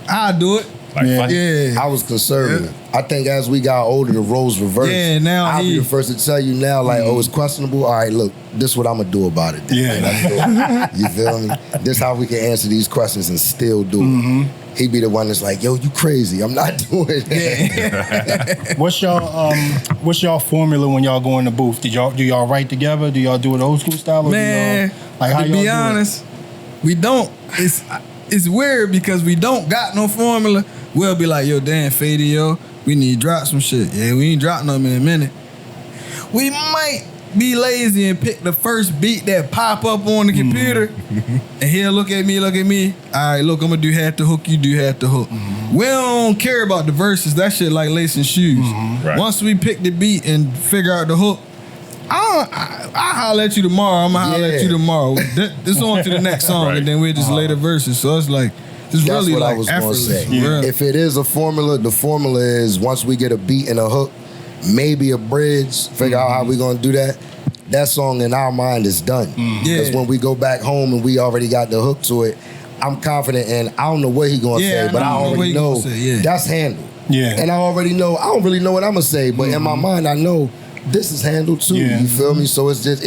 I'll do it. Like, Yeah. fuck it. Yeah. I was conservative. I think as we got older, the roles reversed. Yeah, now I'll be he- the first to tell you now, like, oh, it's questionable. All right, look, this is what I'm gonna do about it. Yeah. And let's do it. You feel me? This how we can answer these questions and still do it. He be the one that's like, yo, you crazy. I'm not doing it. What's y'all formula when y'all go in the booth? Do y'all write together? Do y'all do it old school style? Or Man, do y'all, like how to y'all be do honest, we don't. It's weird because we don't got no formula. We'll be like, yo, damn, Fady, yo, we need to drop some shit. Yeah, we ain't dropped them in a minute. We might be lazy and pick the first beat that pop up on the computer, and he'll look at me. All right, look, I'm gonna do half the hook, you do half the hook. We don't care about the verses. That shit like lacing shoes. Right. Once we pick the beat and figure out the hook, I'll holler at you tomorrow. I'm gonna holler at you tomorrow. This on to the next song, Right. and then we'll just lay the verses. So it's like it's That's really what like I was gonna effortless. say. for real. If it is a formula, the formula is once we get a beat and a hook, maybe a bridge, figure out how we gonna do that. That song in our mind is done. Because Yeah. when we go back home and we already got the hook to it, I'm confident and I don't know what he gonna Yeah, say, but I I don't know what already he gonna know say, yeah. that's handled. Yeah. And I already know, I don't really know what I'm gonna say, but in my mind I know this is handled too. Yeah. You feel me? So it's just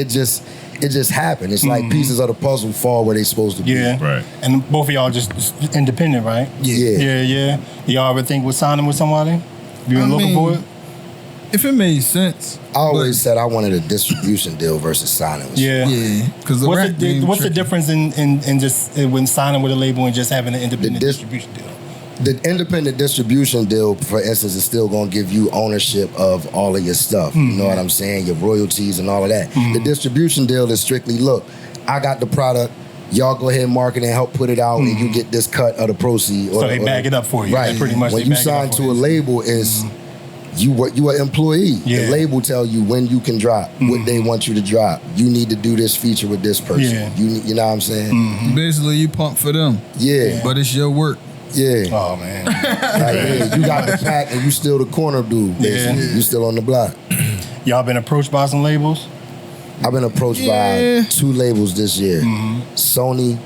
it just happened. It's like pieces of the puzzle fall where they supposed to be. Yeah. Right. And both of y'all just independent, right? Yeah. Yeah. Y'all ever think with signing with somebody? You been looking for it? If it made sense, I always said I wanted a distribution deal versus signing with Yeah. yeah, because What's the difference in just when signing with a label and just having an independent The dis- distribution deal? The independent distribution deal, for instance, is still going to give you ownership of all of your stuff. You know what I'm saying? Your royalties and all of that. The distribution deal is strictly, look, I got the product. Y'all go ahead and market it and help put it out, and you get this cut of the proceeds. So they bag it up for you. Right. They pretty much. When you sign to a label, is you an employee. Yeah. The label tell you when you can drop, what they want you to drop. You need to do this feature with this person. Yeah. You know what I'm saying? Basically, you pump for them. Yeah. But it's your work. Yeah. Oh man. Like, yeah, you got the pack and you still the corner dude, basically. You still on the block. Y'all been approached by some labels? I've been approached by 2 labels this year. Sony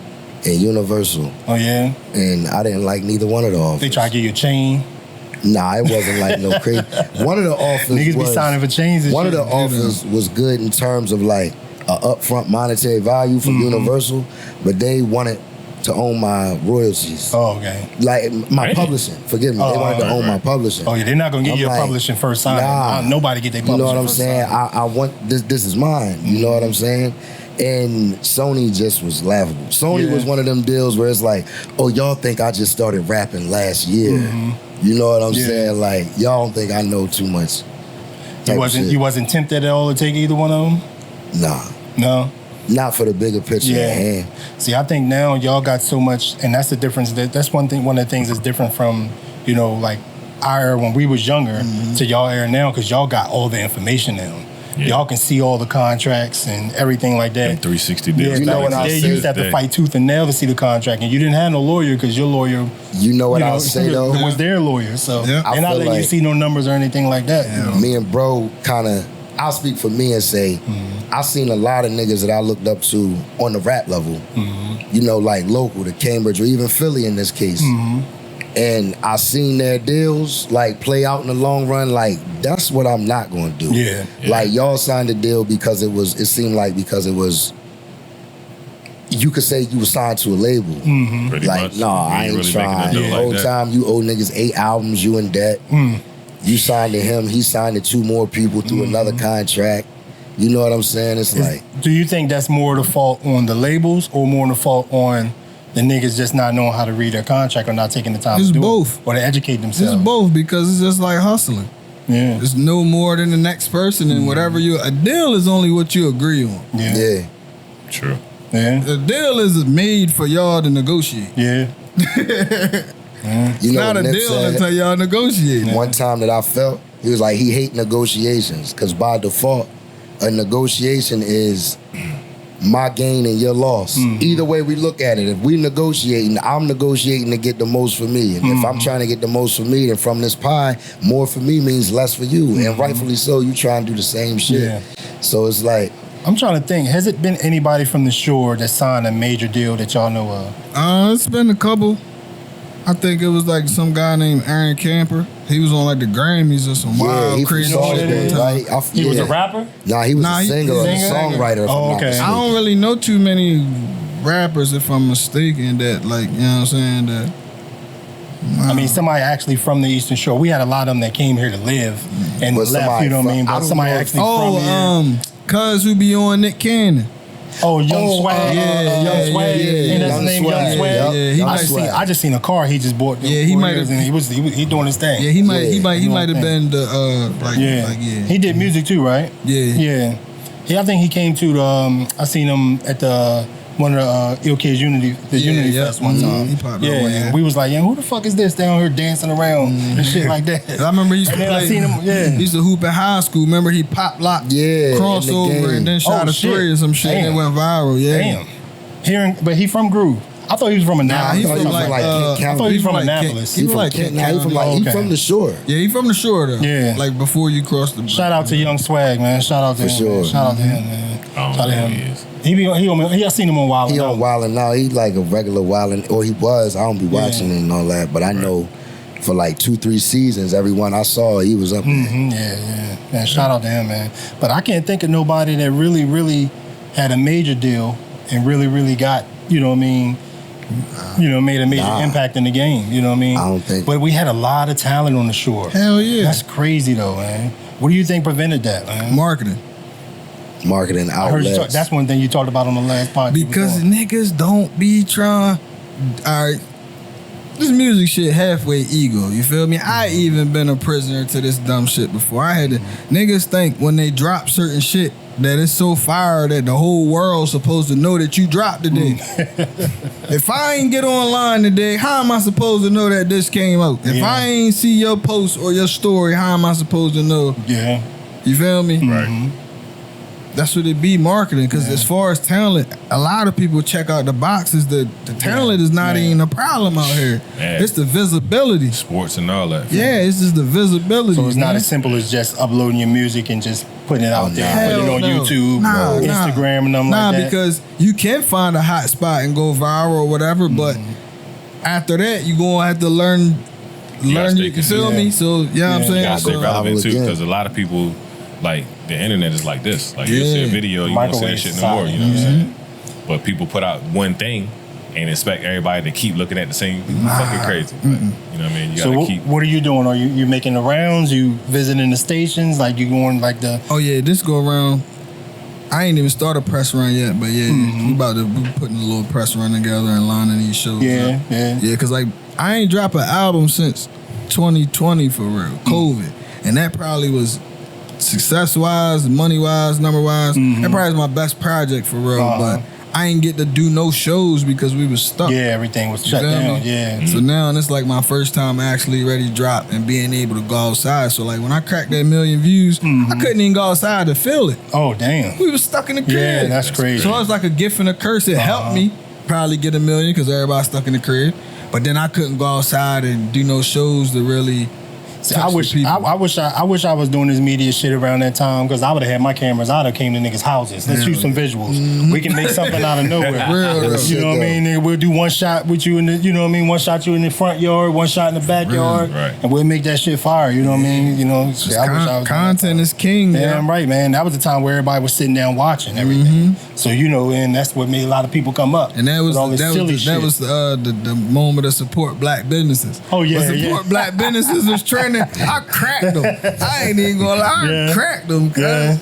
and Universal. Oh yeah? And I didn't like neither one of the offers. They try to give you a chain. Nah, it wasn't like no crazy. One of the offers Niggas be signing for chains and one shit. of the offers was good in terms of like a upfront monetary value from Universal, but they wanted to own my royalties. Oh, okay. Like my publishing. Forgive me. They wanted to own my publishing. Oh yeah, they're not gonna give I'm you a like, publishing first sign. nah. Nobody get their You publishing. know what I'm first saying? sign. I want this is mine. You know what I'm saying? And Sony just was laughable. Sony was one of them deals where it's like, oh, y'all think I just started rapping last year. You know what I'm saying? Like, y'all don't think I know too much. You wasn't tempted at all to take either one of them? Nah. No? Not for the bigger picture at hand. See, I think now y'all got so much, and that's the difference. That's one of the things that's different from, you know, like our era when we was younger to y'all era now, because y'all got all the information now. Yeah. Y'all can see all the contracts and everything like that. And 360 deals. You know what I say? say? You used to have to fight tooth and nail to see the contract, and you didn't have no lawyer because your lawyer. You know what I'll say though? Was their lawyer, so I they're not feel letting you like see no numbers or anything like that. You know? Me and bro kind of, I'll speak for me and say, I seen a lot of niggas that I looked up to on the rap level, you know, like local to Cambridge or even Philly in this case. And I seen their deals like play out in the long run. Like, that's what I'm not going to do. Yeah. Like, y'all signed a deal because it seemed like because it was, you could say you were signed to a label. Pretty Like, much. nah, I ain't really making a trying. deal The like whole that. time you owe niggas 8 albums, you in debt. You signed to him, he signed to 2 more people through another contract. You know what I'm saying? It's like, do you think that's more the fault on the labels or more the fault on the niggas just not knowing how to read their contract or not taking the time It's to do both. it or to educate themselves? It's both, because it's just like hustling. Yeah. It's no more than the next person, and whatever a deal is only what you agree on. yeah. True. Yeah. The deal is made for y'all to negotiate. Yeah. You know Not what a Nip deal said? until y'all negotiate. One time that I felt, he was like, he hate negotiations because by default, a negotiation is my gain and your loss. Either way we look at it, if we negotiating, I'm negotiating to get the most for me. And if I'm trying to get the most for me, then from this pie, more for me means less for you. And rightfully so, you try and do the same shit. Yeah. So it's like, I'm trying to think, has it been anybody from the shore that signed a major deal that y'all know of? It's been a couple. I think it was like some guy named Aaron Camper. He was on like the Grammys or some wild he crazy from shit. Salzburg, right? He was a rapper? Nah, he was a singer, a singer? songwriter. if I'm not okay. mistaken. I don't really know too many rappers, if I'm mistaken, that like, you know what I'm saying, that I mean, somebody actually from the Eastern Shore. We had a lot of them that came here to live and But left, somebody you know what I mean? from- I But don't somebody know if- actually from here. Cuz who be on Nick Cannon. Oh, Young Swag. Young Swag. And that's the name, Young Swag. Yeah, he might I just seen a car he just bought. Yeah, he might have- and he was doing his thing. Yeah, he might doing have his thing. been the Yeah. He did music too, right? Yeah. Yeah, I think he came to the, I seen him at the one of the Ill Kids Unity, Unity Fest one time. He popped up Yeah, one, and we was like, yeah, who the fuck is this down here dancing around and shit like that? I remember he used to And then play. I seen him, He used to hoop in high school. Remember he pop locked, in the crossover, game. and then shot a shit. three or some shit, and it went viral. Yeah. Damn. But he from Groove. I thought he was from Nah, Annapolis. he thought from he was like, like Kent I County. thought he was from like Kent- Annapolis. he from like Kent Kent County. He from like he Okay. from the shore. Yeah, he from the shore though. Yeah. Like before you cross the. Shout out to Young Swag, man. Shout out to For him. sure. Man. Shout out to him, man. I don't Shout out to know him. who he is. I seen him on Wild. He on Wildin' now. He like a regular Wildin', or he was. I don't be watching it and all that, but I know for like 2-3 seasons, everyone I saw, he was up there. Yeah. Man, shout out to him, man. But I can't think of nobody that really, really had a major deal and really, really got, you know what I mean, made a major impact in the game. You know what I mean? I don't think. But we had a lot of talent on the shore. Hell yeah. That's crazy though, man. What do you think prevented that, man? Marketing I heard you outlets. talk, that's one thing you talked about on the last podcast. Because niggas don't be trying. All right. this music shit halfway ego. You feel me? I even been a prisoner to this dumb shit before. I had to niggas think when they drop certain shit that it's so fire that the whole world's supposed to know that you dropped today. If I ain't get online today, how am I supposed to know that this came out? If I ain't see your post or your story, how am I supposed to know? Yeah. You feel me? Right. That's what it be, marketing. Because as far as talent, a lot of people check out the boxes. The talent is not even a problem out here. Yeah. It's the visibility. Sports and all that. Yeah, it's just the visibility. So it's not man. as simple as just uploading your music and just putting it out there, Hell putting it on no. YouTube, Instagram, and nothing like that. Because you can find a hot spot and go viral or whatever, but after that, you gonna have to learn. You can feel me. So what I'm saying. You gotta stay So, relevant too, because a lot of people like the internet is like this. Like you see a video, you won't see that shit no more. You know what I'm saying? But people put out one thing and expect everybody to keep looking at the same. Fucking crazy. But, you know what I mean? You gotta keep. What are you doing? Are you making the rounds? You visiting the stations? Like you going like the? Oh yeah, this go around. I ain't even started a press run yet, but we about to be putting a little press run together and lining these shows up. Yeah, cause like I ain't dropped an album since 2020 for real, COVID, and that probably was success-wise, money-wise, number-wise, that probably was my best project for real, but I ain't get to do no shows because we was stuck. Yeah, everything was shut down, So now it's like my first time actually ready to drop and being able to go outside. So like when I cracked that 1 million views, I couldn't even go outside to feel it. Oh, damn. We was stuck in the crib. Yeah, that's crazy. So it was like a gift and a curse. It helped me probably get 1 million because everybody's stuck in the crib. But then I couldn't go outside and do no shows to really. See, I wish I was doing this media shit around that time because I would have had my cameras. I'd have came to niggas' houses. Let's shoot some visuals. We can make something out of nowhere. You know what I mean? And we'll do one shot with you in the, you know what I mean? One shot you in the front yard, one shot in the backyard, and we'll make that shit fire. You know what I mean? You know, shit, I wish I was content is king. Damn right, man. That was the time where everybody was sitting down watching everything. So you know, and that's what made a lot of people come up. And that was all this silly shit. That was the moment of support black businesses. Oh yeah, when support black businesses was trending. I cracked them. I ain't even gonna lie. I cracked them. Yeah,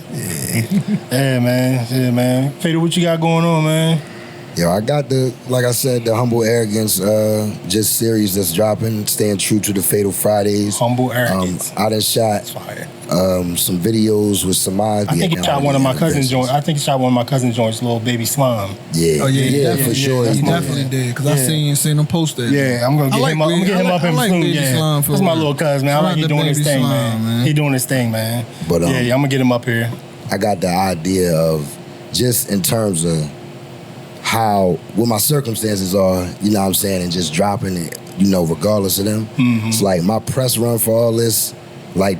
man. Fatal, what you got going on, man? Yo, I got like I said, the Humble Arrogance just series that's dropping, staying true to the Fatal Fridays. Humble Arrogance. I done shot some videos with Samad. I think he shot one of my cousin's joints. Little Baby Slime. Yeah. Oh yeah, for sure. He definitely did because I seen him post that. Yeah, I'm gonna get him up. I'm gonna get him up in soon. Yeah, that's my little cousin, man. I like he doing his thing, man. He doing his thing, man. But yeah, I'm gonna get him up here. I got the idea of just in terms of what my circumstances are, you know what I'm saying, and just dropping it, you know, regardless of them. It's like my press run for all this, like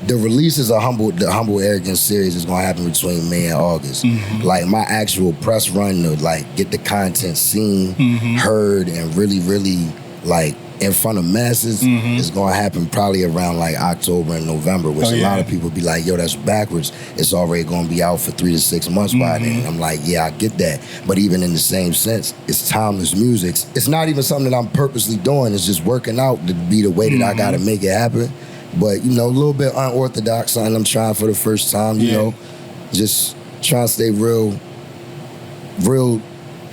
the releases of the Humble Arrogance series is gonna happen between May and August. Like my actual press run to like get the content seen, heard, and really, really like in front of masses is gonna happen probably around like October and November, which a lot of people be like, yo, that's backwards. It's already gonna be out for 3 to 6 months by then. And I'm like, yeah, I get that. But even in the same sense, it's timeless music. It's not even something that I'm purposely doing. It's just working out to be the way that I gotta make it happen. But, you know, a little bit unorthodox, something I'm trying for the first time, you know. Just trying to stay real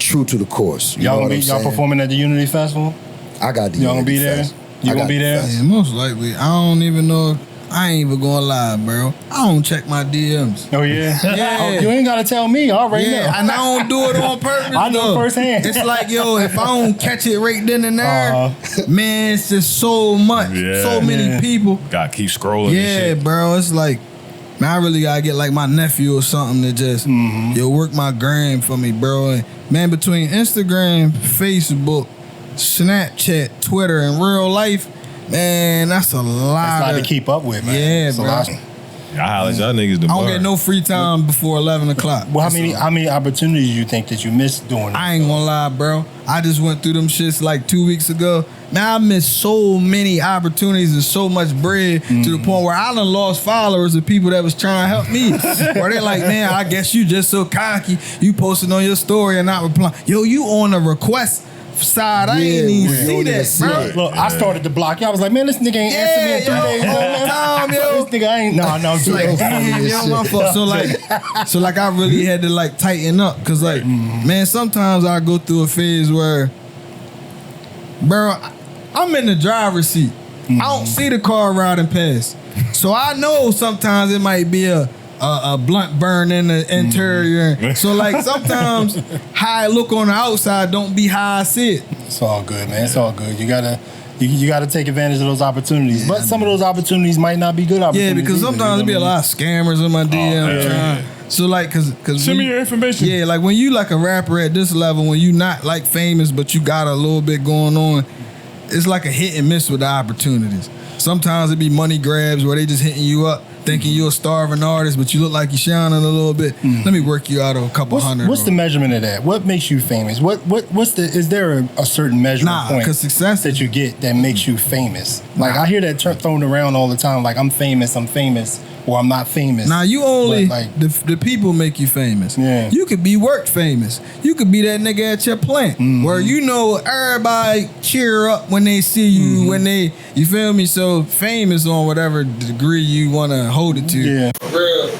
true to the course. Y'all performing at the Unity Festival? I got the Y'all gonna be there? Fest. You gonna be there? Yeah, most likely. I don't even know. I ain't even gonna lie, bro. I don't check my DMs. Oh yeah? Yeah. Oh, you ain't gotta tell me. I already know. And I don't do it on purpose. I know firsthand. It's like, yo, if I don't catch it right then and there, man, it's just so much. So many people. Gotta keep scrolling. Yeah, bro. It's like, man, I really gotta get like my nephew or something to just, yo, work my gram for me, bro. And, man, between Instagram, Facebook, Snapchat, Twitter, and real life, man, that's a lot. That's a lot to keep up with, man. Yeah, it's bro. I holler at y'all niggas. I don't get no free time before 11 o'clock. Well, how many opportunities you think that you missed doing it? I ain't gonna lie, bro. I just went through them shits like 2 weeks ago. Now I missed so many opportunities and so much bread to the point where I done lost followers of people that was trying to help me. Where they like, man, I guess you just so cocky. You posted on your story and not replying. Yo, you on a request side. I ain't even see that, bro. Look, I started to block you. I was like, man, this nigga ain't answered me in 3 days. Yo. This nigga ain't. No, I'm like, damn, yo, my fault. So like, I really had to like tighten up, cause like, man, sometimes I go through a phase where, bro, I'm in the driver's seat. I don't see the car riding past. So I know sometimes it might be a blunt burn in the interior. So like sometimes how I look on the outside don't be how I see it. It's all good, man. It's all good. You gotta take advantage of those opportunities. But some of those opportunities might not be good opportunities. Yeah, because sometimes there be a lot of scammers in my DM. So like, cause send me your information. Yeah, like when you like a rapper at this level, when you not like famous, but you got a little bit going on, it's like a hit and miss with the opportunities. Sometimes it be money grabs where they just hitting you up, thinking you're a starving artist, but you look like you're shining a little bit. Let me work you out of a couple hundred. What's the measurement of that? What makes you famous? Is there a certain measurement point success that you get that makes you famous? Like I hear that term thrown around all the time, like I'm famous, or I'm not famous. Now you only the people make you famous. Yeah. You could be work famous. You could be that nigga at your plant where you know everybody cheer up when they see you, when you feel me? So famous on whatever degree you want to hold it to. Yeah. For real,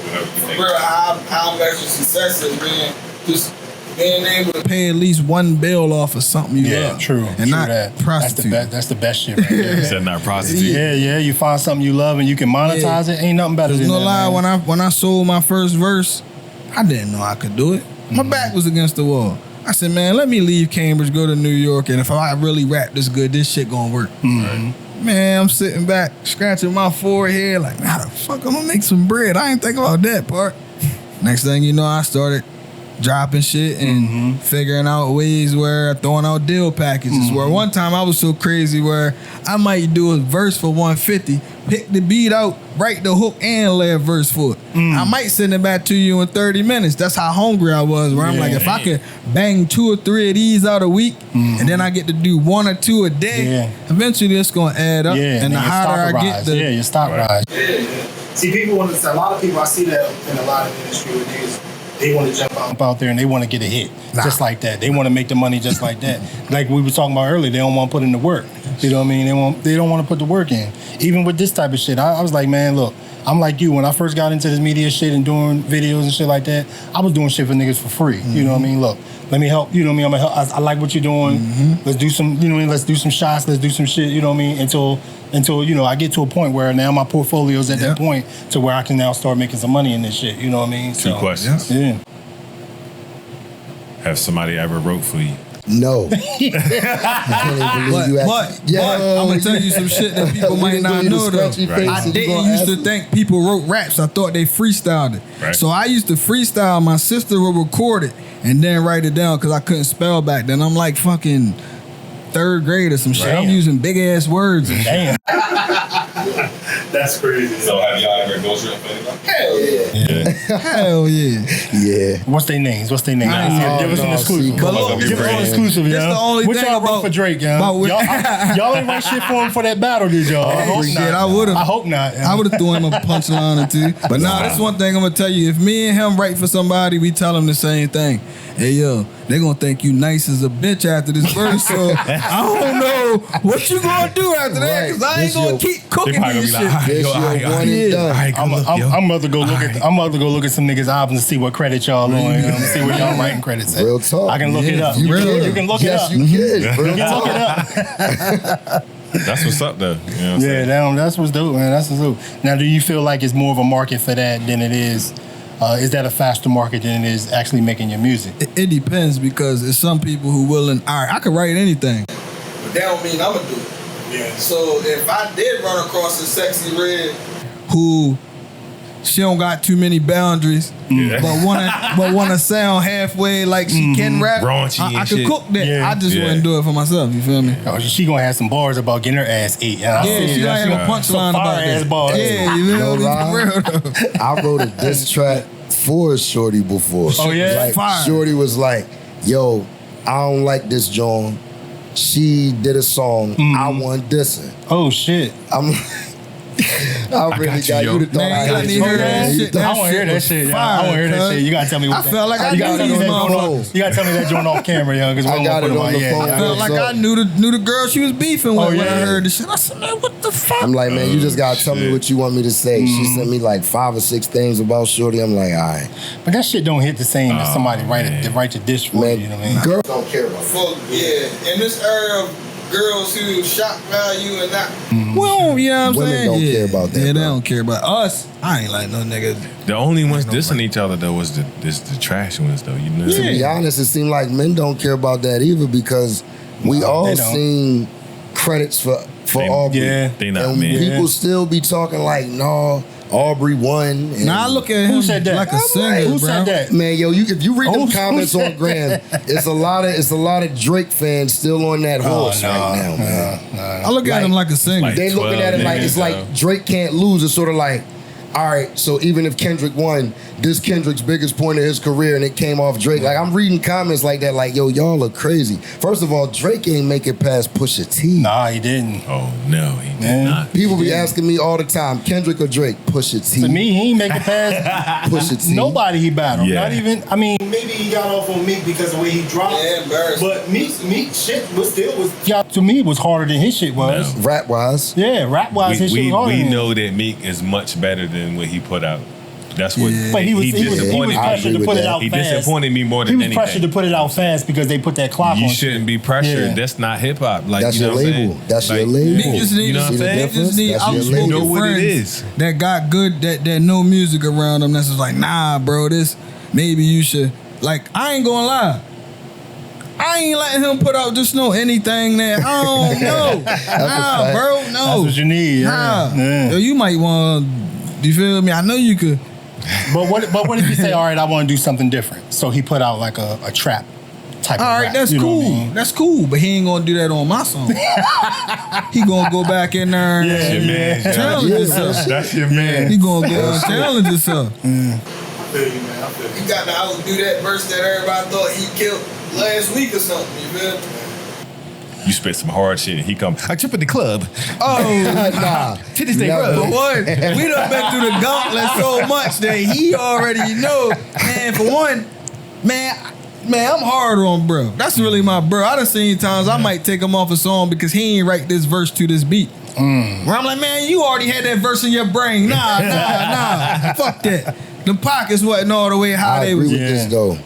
how measure success is, man, just being able to pay at least one bill off of something you love. True. And not that. prostitute. That's the best shit right there. He said not prostitute. Yeah. You find something you love and you can monetize it. Ain't nothing better than no that. lie, man. when I sold my first verse, I didn't know I could do it. My back was against the wall. I said, man, let me leave Cambridge, go to New York, and if I really rap this good, this shit gonna work. Man, I'm sitting back, scratching my forehead, like, man, how the fuck I'm gonna make some bread? I ain't think about that part. Next thing you know, I started dropping shit and figuring out ways where throwing out deal packages. Where one time I was so crazy where I might do a verse for $150, pick the beat out, write the hook, and lay a verse for it. I might send it back to you in 30 minutes. That's how hungry I was. Where I'm like, if I could bang 2 or 3 of these out a week, and then I get to do 1 or 2 a day, eventually it's gonna add up. And the hotter I get, your stock rise. See, people want to. A lot of people, I see that in a lot of industry nowadays. They want to jump out there and they want to get a hit just like that. They want to make the money just like that. Like we were talking about earlier, they don't want to put in the work. You know what I mean? They don't want to put the work in. Even with this type of shit, I was like, man, look, I'm like you. When I first got into this media shit and doing videos and shit like that, I was doing shit for niggas for free. You know what I mean? Look, let me help. You know what I mean? I'm gonna help. I like what you're doing. Let's do some. You know what I mean? Let's do some shots. Let's do some shit. You know what I mean? Until you know, I get to a point where now my portfolio's at that point to where I can now start making some money in this shit. You know what I mean? 2 questions. Yeah. Have somebody ever wrote for you? No. I can't even believe you but I'm gonna tell you some shit that people might not know though. I didn't used to think people wrote raps. I thought they freestyled it. Right. So I used to freestyle. My sister would record it and then write it down because I couldn't spell back then. I'm like fucking 3rd grade or some shit. I'm using big ass words and shit. That's crazy. So have y'all ever ghostwritten for anybody? Hell yeah. Hell yeah. Yeah. What's their names? Give us an exclusive. Give us an exclusive, That's the only what thing y'all wrote about for Drake, y'all ain't write shit for him for that battle, did y'all? I hope not. I would have. I hope not. I would have thrown him a punchline or 2. But that's one thing I'm gonna tell you. If me and him write for somebody, we tell him the same thing. Hey yo, they gonna think you nice as a bitch after this verse. So I don't know what you gonna do after that because I ain't gonna keep cooking these shit. I'm about to go look at. I'm about to go look at some niggas' albums and see what credit y'all on. See what y'all writing credits at. Real talk. I can look it up. You can look it up. Yes, you can. You can look it up. That's what's up, though. You know what I'm saying? That's what's dope, man. That's what's dope. Now, do you feel like it's more of a market for that than it is? Is that a faster market than it is actually making your music? It depends because there's some people who willing. All right, I could write anything, but that don't mean I'm gonna do it. Yeah. So if I did run across a sexy red who she don't got too many boundaries, but wanna sound halfway like she can rap, raunchy I and could shit. cook that. Yeah. I just wouldn't do it for myself. You feel me? Oh, she gonna have some bars about getting her ass ate. She gonna have a punchline about that. Bars. Yeah, you know No for real though. I wrote a diss track for Shorty before. Oh, yeah? Like, Fire. Shorty was like, yo, I don't like this John. She did a song. I want dissing. Oh shit. I really got you to thought Man, I you let had me you. hear that shit. I want to hear that shit. I want to hear that shit. You gotta tell me what I felt like I knew these motherfuckers. You gotta tell me that joint off camera, young. Because I got it on the phone. I felt like I knew the girl she was beefing with when I heard the shit. I said, man, what the fuck? I'm like, man, you just gotta tell me what you want me to say. She sent me like 5 or 6 things about Shorty. I'm like, all right. But that shit don't hit the same as somebody write the dish for you. You know what I mean? Girls don't care about Fuck, yeah. In this era of girls who shock value and not. Well, you know what I'm Women saying? don't care about that, Yeah, they bro. don't care about us. I ain't like no nigga. The only ones dissing each other though was the trash ones though. You know. To be honest, it seems like men don't care about that either because we all they don't. seen credits for Aubrey. Yeah. They not And men. people still be talking like, no, Aubrey won. And Nah, I look at him Who said that? like a singer, Who bro. said that? man, yo, if you read Who them comments said on Gram, it's a lot of Drake fans still on that horse right now, man. I look at him like a singer. Like They looking at it 12 like it's niggas, like Drake can't lose. It's sort of like, all right, so even if Kendrick won, this Kendrick's biggest point of his career, and it came off Drake. Like I'm reading comments like that, like yo, y'all are crazy. First of all, Drake ain't make it past Pusha T. Nah, he didn't. Oh no, he did Yeah. not. People be asking me all the time, Kendrick or Drake? Pusha T. To me, he ain't make it past Pusha T. nobody he battled. Yeah. Not even. I mean, Maybe he got off on Meek because of the way he dropped. Yeah, embarrassing. But Meek shit was still. yeah, to me, it was harder than his shit was. No. Rap wise, Yeah, rap wise, his shit was harder. We than know that Meek is much better than what he put out. That's what. Yeah. But he was disappointed me. pressured to with put it that. out He fast. disappointed me more He than was anything. pressured to put it out fast because they put that clock You on. shouldn't be pressured. Yeah. That's not hip hop. Like that's you know your what I'm label. saying? That's Like, your label. Meek just need, You know what I'm See the saying? difference? just need That's your outspoken label. know what it friends is. that got good, that know music around them. That's just like, nah, bro, this maybe you should. Like, I ain't gonna lie. I ain't letting him put out just anything that I don't know. Nah, bro, no. That's what you need. Nah. Yeah. Yo, you might want. You feel me? I know you could. But what if you say, all right, I want to do something different? So he put out like a trap type All of right, rap, that's you know cool. what I mean? That's cool. But he ain't gonna do that on my song. He gonna go back in there and Yeah, Your man, challenge Yeah, himself. That's your man. He gonna go and challenge himself. I feel you, man. I feel you. You got to outdo that verse that everybody thought he killed last week or something. You feel me? You spit some hard shit. And he come. I trip in the club. Oh, nah. To this day, Never. bro. for one, we done been through the gauntlet so much that he already know. Man, for one, man, I'm hard on bro. That's really my bro. I done seen times I might take him off a song because he ain't write this verse to this beat. Where I'm like, man, you already had that verse in your brain. Nah. Fuck that. The pockets wasn't all the way how I they agree was. with this though.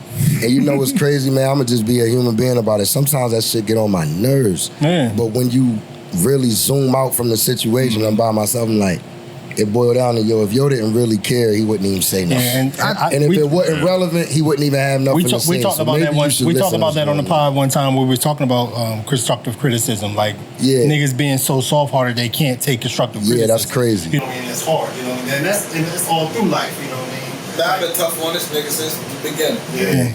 And you know what's crazy, man? I'ma just be a human being about it. Sometimes that shit get on my nerves. Yeah. But when you really zoom out from the situation, I'm by myself, I'm like, it boiled down to if Yo didn't really care, he wouldn't even say nothing. Yeah, And if it wasn't relevant, he wouldn't even have nothing to say. We talked So about maybe that you one. should We talked listen about to that on the this pod one time where we were talking about constructive criticism, like niggas being so soft-hearted they can't take constructive criticism. Yeah, that's crazy. You know what I mean? It's hard, you know what I mean? And that's all through life, you know what I mean? I've been tough on this nigga since the beginning. Yeah.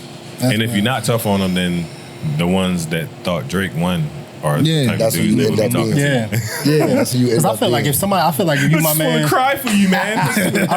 And if you're not tough on them, then the ones that thought Drake won are the type that's of who dudes you that end we up talking being. to. Yeah. That's who you end Because I up feel like being. I feel like if you my man, cry for you, man. I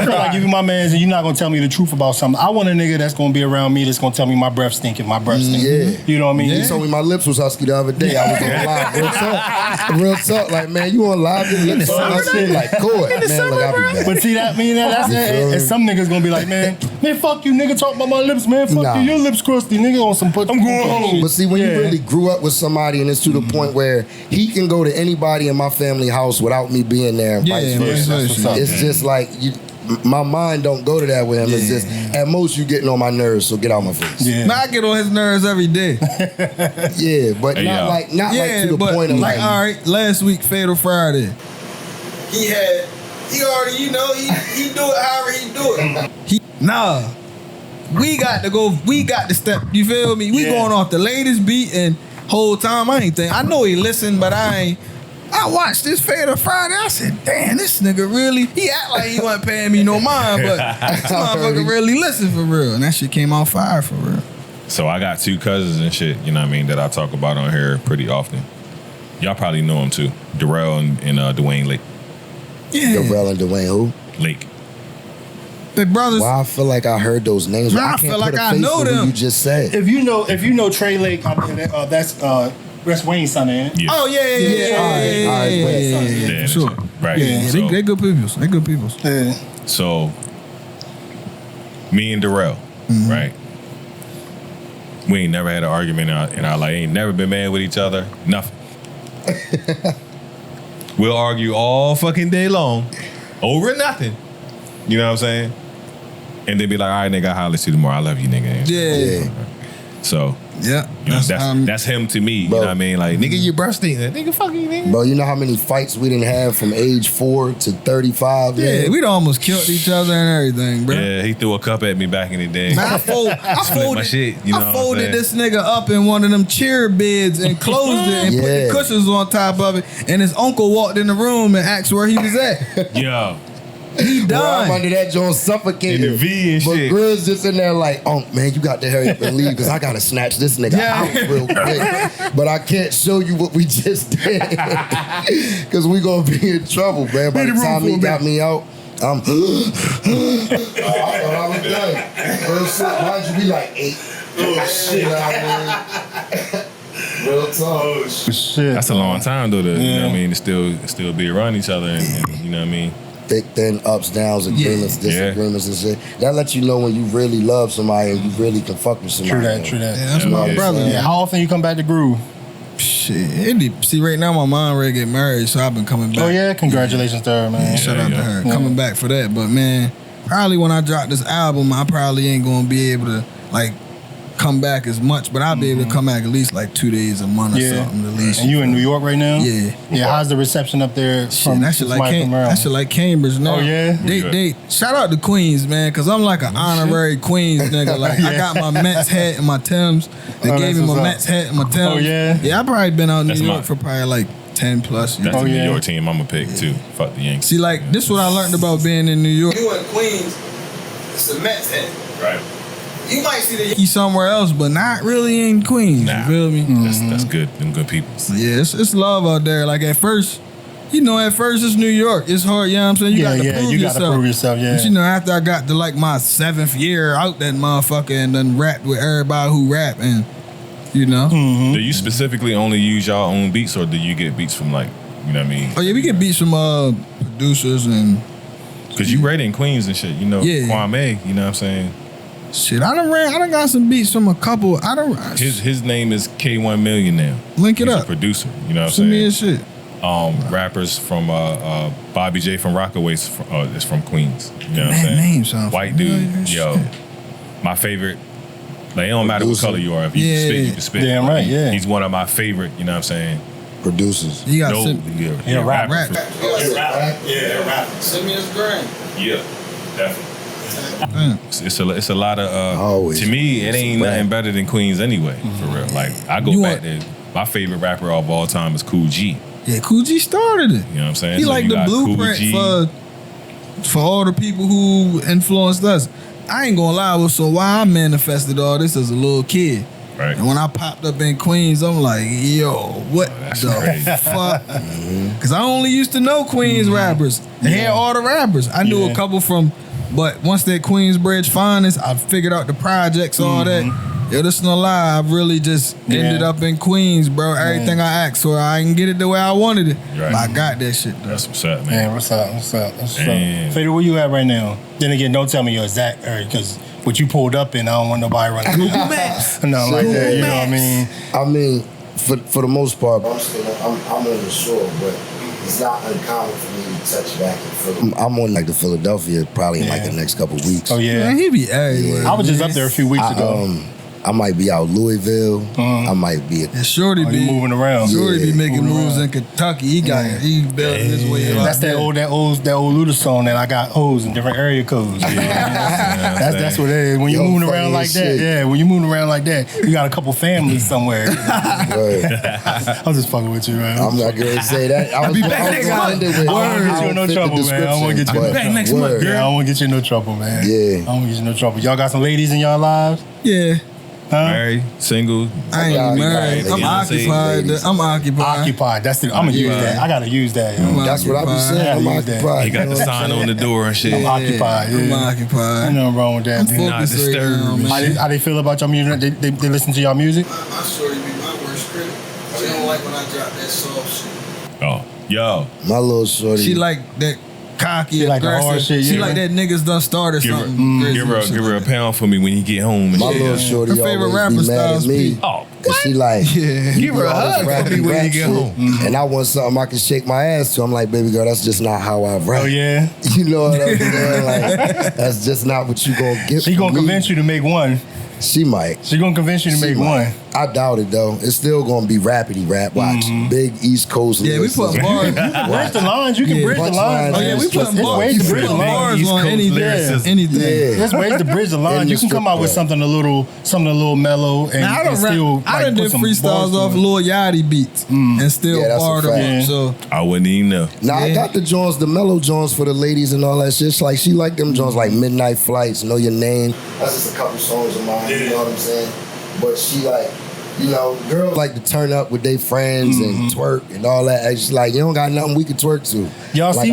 feel like if you my man and you're not gonna tell me the truth about something, I want a nigga that's gonna be around me that's gonna tell me my breath stinking, my breath stinking. Yeah. You know what I mean? He told me my lips was husky the other day. I was on live. Real talk. Like, man, you on live, your lips are husky? Like, cool. Man, look, I'll be back. But see that that's You feel me? and some niggas gonna be like, man, fuck you, nigga, talk about my lips, man. Fuck Nah. you, your lips crusty, nigga on some put. I'm going home. But see, when you really grew up with somebody and it's to the point where he can go to anybody in my family house without me being there and vice versa. that's what's up, It's just like, my mind don't go to that with him. It's just, at most, you getting on my nerves, so get out my face. Yeah. Man, I get on his nerves every day. Yeah, but Hey, not yo. like to the but point of like, like, all right, last week, Fatal Friday. He already, he do it however he do it. We got to step, you feel me? We going off the latest beat and whole time I know he listened, but I watched this Fatal Friday. I said, damn, this nigga really, he act like he wasn't paying me no mind, but this motherfucker really listened for real. And that shit came out fire for real. So I got two cousins and shit, you know what I mean, that I talk about on here pretty often. Y'all probably know them too. Darrell and Dwayne Lake. Yeah. Darrell and Dwayne who? Lake. The brothers. Well, I feel like I heard those names, but Nah, I I can't feel put like a I face know to them. what you just said. If you know Trey Lake, that's Wayne's son, ain't it? Yeah. Oh, yeah. All right, Yeah, for sure. Right. Yeah, So- they good peoples. They good peoples. Yeah. So, me and Darrell, right? We ain't never had an argument in our life. Ain't never been mad with each other. Nothing. We'll argue all fucking day long over nothing. You know what I'm saying? And then be like, all right, nigga, I'll holler at you tomorrow. I love you, nigga. Yeah. So, Yeah, You know, that's him to me. Bro. You know what I mean? Like, nigga, your breath stink. Nigga, fuck you, nigga. Bro, you know how many fights we didn't have from age 4 to 35? Yeah, man? we'd almost killed each other and everything, bro. Yeah, he threw a cup at me back in the day. Man, I folded, my shit, you know what I I'm folded saying? this nigga up in one of them chair beds and closed it and put the Yeah. cushions on top of it. And his uncle walked in the room and asked where he was at. Yo. He Bro, I'm done. under that joint suffocating. In the V and but shit. Grizz just in there like, oh man, you got to hurry up and leave because I gotta snatch this nigga out real quick. But I can't show you what we just did because we gonna be in trouble, man. By the time he got me out, I'm. I thought I was done. First shit, why'd you be like 8? Oh shit, you know what I mean? Real talk. Shit. That's a long time though. You know what I mean? To still be around each other, and you know what I mean? Thick, thin, ups, downs, agreements, disagreements, and shit. That lets you know when you really love somebody and you really can fuck with somebody. True that. Yeah, that's my brother. Yeah, how often you come back to groove? Shit. See, right now my mom ready to get married, so I've been coming back. Oh yeah, congratulations to her, man. Shout out to her. Coming back for that. But man, probably when I drop this album, I probably ain't gonna be able to like come back as much, but I'll be able to come back at least like 2 days a month or something at least. And you in New York right now? Yeah. Yeah. How's the reception up there? Shit, that shit like Cambridge now. Oh yeah. They shout out to Queens, man, because I'm like an honorary Queens nigga. Like I got my Mets hat and my Timbs. They gave me my Mets hat and my Timbs. Oh yeah. Yeah, I probably been out in New York for probably like 10 plus years. That's the New York team I'm gonna pick too. Fuck the Yankees. See, like this is what I learned about being in New York. You in Queens, it's a Mets hat. Right. You might see the Yankees somewhere else, but not really in Queens. Nah. You feel me? That's good. Them good people. Yeah, it's love out there. Like at first, it's New York. It's hard, you know what I'm saying? You got to prove yourself. Gotta prove yourself, yeah. But after I got to like my 7th year out that motherfucker and then rapped with everybody who rap and Do you specifically only use y'all own beats or do you get beats from like, you know what I mean? Oh yeah, we get beats from producers and Cause you read in Queens and shit, Kwame, you know what I'm saying? shit. I done got some beats from a couple. His name is K1 Million now. Link it He's up. a producer, you know what I'm Send saying? me his shit. Rappers from Bobby J from Rockaways is from Queens. You know what I'm saying? Name sounds White dude, my favorite. Like it don't matter what color you are. If you can spit, you can spit. Damn right, yeah. He's one of my favorite. You know what I'm saying? Producers. You got rap. Send me his gram. Yeah, definitely. It's a lot of Always. to me it ain't nothing better than Queens anyway, for real. Like I go back to my favorite rapper of all time is Cool G. Yeah, Cool G started it. You know what I'm saying? He So like you the got Cool blueprint G. for all the people who influenced us. I ain't gonna lie, so why I manifested all this as a little kid. Right. And when I popped up in Queens, I'm like, yo, what the crazy. fuck? Because I only used to know Queens rappers. They had all the rappers. I knew a couple from, but once that Queensbridge finest, I figured out the projects, all that. Yo, this is no lie. I really just ended up in Queens, bro. Everything I asked for, I didn't get it the way I wanted it. Right. But I got that shit, though. That's what's up, man. Man, what's up? Damn. Fader, where you at right now? Then again, don't tell me your exact area, because what you pulled up in, I don't want nobody running. Google Maps. No, like that, you know what I mean? I mean, for the most part, I'm on the shore, but it's not uncommon for me to touch back in Philadelphia. I'm on like the Philadelphia probably in like the next couple weeks. Oh yeah, Man, he be everywhere. I was just up there a few weeks ago. I might be out Louisville. I might be. And Shorty be moving around. Shorty be making Moving moves around. in Kentucky. He building his way out. That's that old Luda song that I got hoes in different area codes. That's what it is. When you're moving around like that, when you're moving around like that, you got a couple families somewhere. I'm just fucking with you, man. I'm not gonna say that. I'll be back next month. I don't want to get you in no trouble, man. I don't want to get you back next month. Yeah, I don't want to get you in no trouble, man. Yeah. I don't want to get you in no trouble. Y'all got some ladies in y'all lives? Yeah. Married, single. I ain't married. I'm occupied. Occupied. That's the. I'm gonna use that. I gotta use that. That's what I be saying. I'm occupied. He got the sign on the door and shit. I'm occupied. I'm occupied. Ain't nothing wrong with that. I'm dude. focused right now, man. How they feel about your music? They listen to your music? My shorty be my worst critic. She don't like when I drop that soft shit. Oh, yo. My little shorty. She like that cocky, She like the aggressive. hard shit, She yeah. like that niggas done started Give something. her a pound for me when you get home. And My shit. little shorty Her favorite always rapper be mad at styles me. P. Oh, And she like, give her a hug when you get home. And I want something I can shake my ass to. I'm like, baby girl, that's just not how I rap. Oh yeah, you know what I'm saying? Like, that's just not what you gonna get. She gonna convince you to make one. She might. She gonna convince you to make one. I doubt it though. It's still gonna be rapidy rap. Watch, big East Coast. Yeah, we put bars. You can bridge the lines. You can bridge the lines. Oh yeah, we put There's ways to bridge the lines on anything. There's ways to bridge the lines. You can come out with something a little mellow and still. I done did freestyles off Lil Yachty beats and still bar them up. So I wouldn't even know. Now I got the joints, the mellow joints for the ladies and all that shit. Like she like them joints like Midnight Flights, Know Your Name. That's just a couple songs of mine. You know what I'm saying? But she like, you know, girls like to turn up with their friends and twerk and all that. And she's like, you don't got nothing we can twerk to. Y'all like, see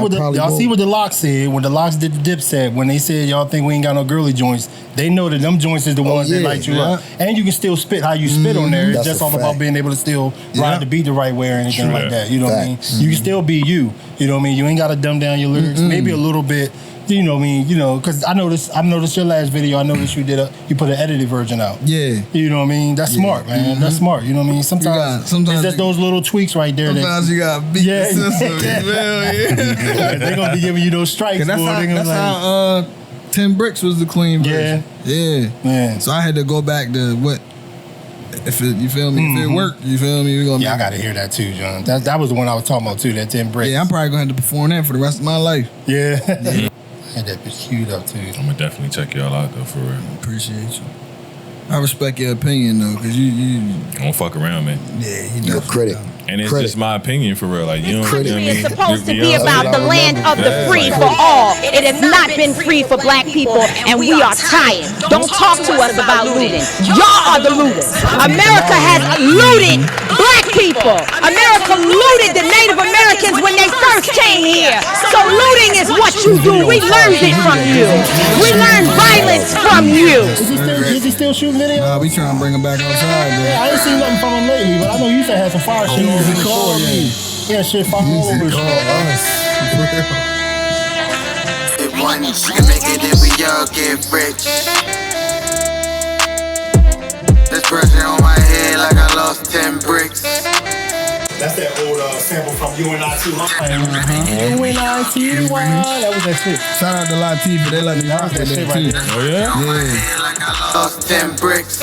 what the Locks said when the Locks did the dip set, when they said y'all think we ain't got no girly joints. They know that them joints is the ones that light you up. And you can still spit how you spit on there. It's just all about being able to still ride the beat the right way or anything like that. You know what I mean? You can still be you. You know what I mean? You ain't got to dumb down your lyrics. Maybe a little bit. You know what I mean? You know, because I noticed your last video. I noticed you put an edited version out. Yeah. You know what I mean? That's smart, man. That's smart. You know what I mean? Sometimes it's just those little tweaks right there. Sometimes you got to beat the system. They're going to be giving you those strikes. That's how 10 Bricks was the clean version. Yeah. So I had to go back to what? You feel me? If it worked, you feel me? I got to hear that too, John. That was the one I was talking about too, that 10 Bricks. Yeah, I'm probably going to have to perform that for the rest of my life. Yeah. I had that bitch queued up too. I'm gonna definitely check y'all out though, for real. Appreciate you. I respect your opinion though, cause you don't fuck around, man. Yeah, you're a critic. And it's just my opinion for real. Like, you know what I mean? It's supposed to be about the land of the free for all. It has not been free for black people, and we are tired. Don't talk to us about looting. Y'all are the looters. America has looted black people. America looted the Native Americans when they first came here. So looting is what you do. We learned it from you. We learned violence from you. Is he still shooting videos? Nah, we trying to bring him back outside. Yeah, I ain't seen nothing from him lately, but I know you said had some fire shit on his before. Yeah, shit fire all over his If one can make it, then we all get rich. There's pressure on my head like I lost 10 bricks. That's that old sample from UNI2. UNI2, that was that shit. Shout out to Latifah, they let me rock that shit right there. Oh yeah? Yeah. Like I lost 10 bricks.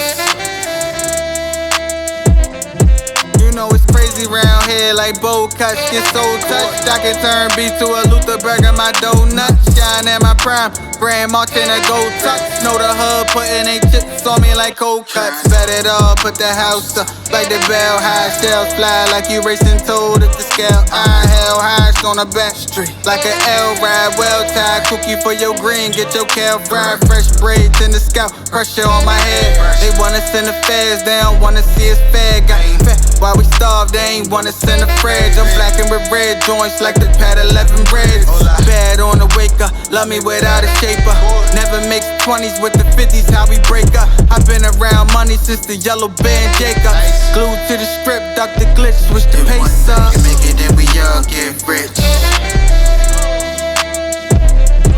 You know it's crazy round here like bowl cuts. Get so touched, I can turn beat to a Luther burger. My donut shine at my prime. Brand marching a gold tux. Know the hub putting they chips on me like cold cuts. Bet it all, put the house up like the bell high. Shells fly like you racing toad at the scale. I hell high on a back street like an L ride. Well tied cookie for your green. Get your kale fried. Fresh braids in the scalp. Pressure on my head. They wanna send the feds. They don't wanna see us fed. Got fed while we starved. They ain't wanna send a fridge. I'm blacking with red joints like the pad 11 reds. Bad on the wake up. Love me without a shaper. Never mix 20s with the 50s. How we break up. I've been around money since the yellow band Jacob. Glued to the strip, Dr. Glitch, switch the pace up. Can make it, then we all get rich.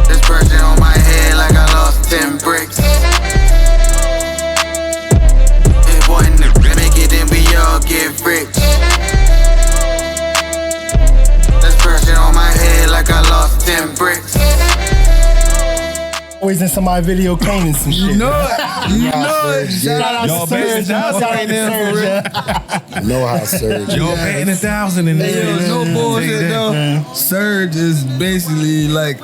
There's pressure on my head like I lost 10 bricks. It wasn't to make it, then we all get rich. There's pressure on my head like I lost 10 bricks. Always in somebody's video caning some shit. You know it. Shout out to Surge. Shout out to Surge. You know how Surge. Y'all paying 1,000 in there. No bullshit though. Surge is basically like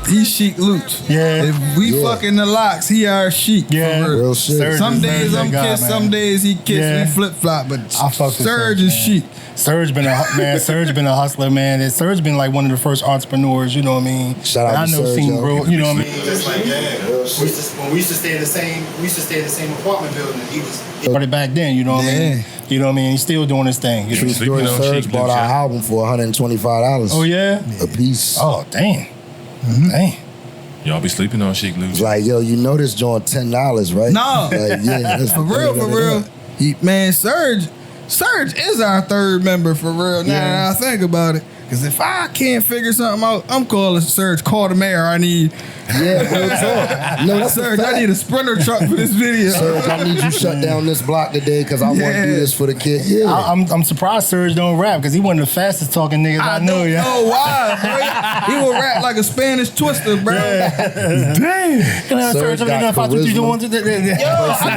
he's Chic Luch. Yeah. If we fucking the Locks, he our Chic. Yeah. Real shit. Surge Some days I'm guy, Kiss, man. some days he Kiss. Yeah. We flip flop, but I fuck with Surge is Chic. Surge been a hustler, man. And Surge been like one of the first entrepreneurs, you know what I mean? Shout out and to I know Surge, seen yo. bro, you know what I mean? Just like when we used to stay in the same apartment building. And he was Started back then, you know what I mean? You know what I mean? He's still doing his thing. You know? True story, Surge bought our album for $125. Oh yeah? A piece. Oh damn. Damn. Y'all be sleeping on Chic Luch. It's like, yo, you know this joint $10, right? No. Like, yeah, that's For real. Man, Surge is our third member for real. Now that I think about it. Because if I can't figure something out, I'm calling Serge. Call the mayor. I need. Yeah, real talk. No, that's Serge, I need a Sprinter truck for this video. Serge, I need you shut down this block today because I want to do this for the kid. Yeah. I'm surprised Serge don't rap because he one of the fastest talking niggas I know. I don't know why, bro. He will rap like a Spanish twister, bro. Damn. Serge got charisma. Yo, I be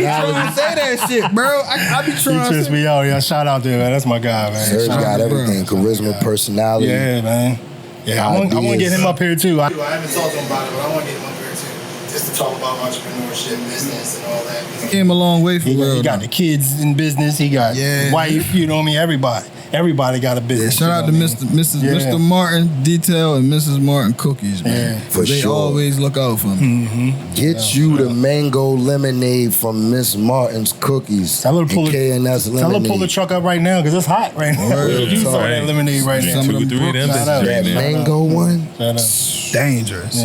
trying to say that shit, bro. I be trying to. He trips me out. Yeah, shout out there, man. That's my guy, man. Serge got everything. Charisma, personality. Yeah, man. Yeah, I want to get him up here too. I haven't talked to him about it, but I want to get him up here too, just to talk about entrepreneurship, business, and all that. He came a long way for real. He got the kids in business. He got wife. You know what I mean? Everybody got a business. Yeah, shout out to Mr. Martin Detail and Mrs. Martin Cookies, man. For they sure. always look out for me. Mm-hmm. Get you the mango lemonade from Miss Martin's Cookies. Tell her to pull the truck up right now because it's hot right now. You saw that lemonade right now. Some of them that mango one. Dangerous.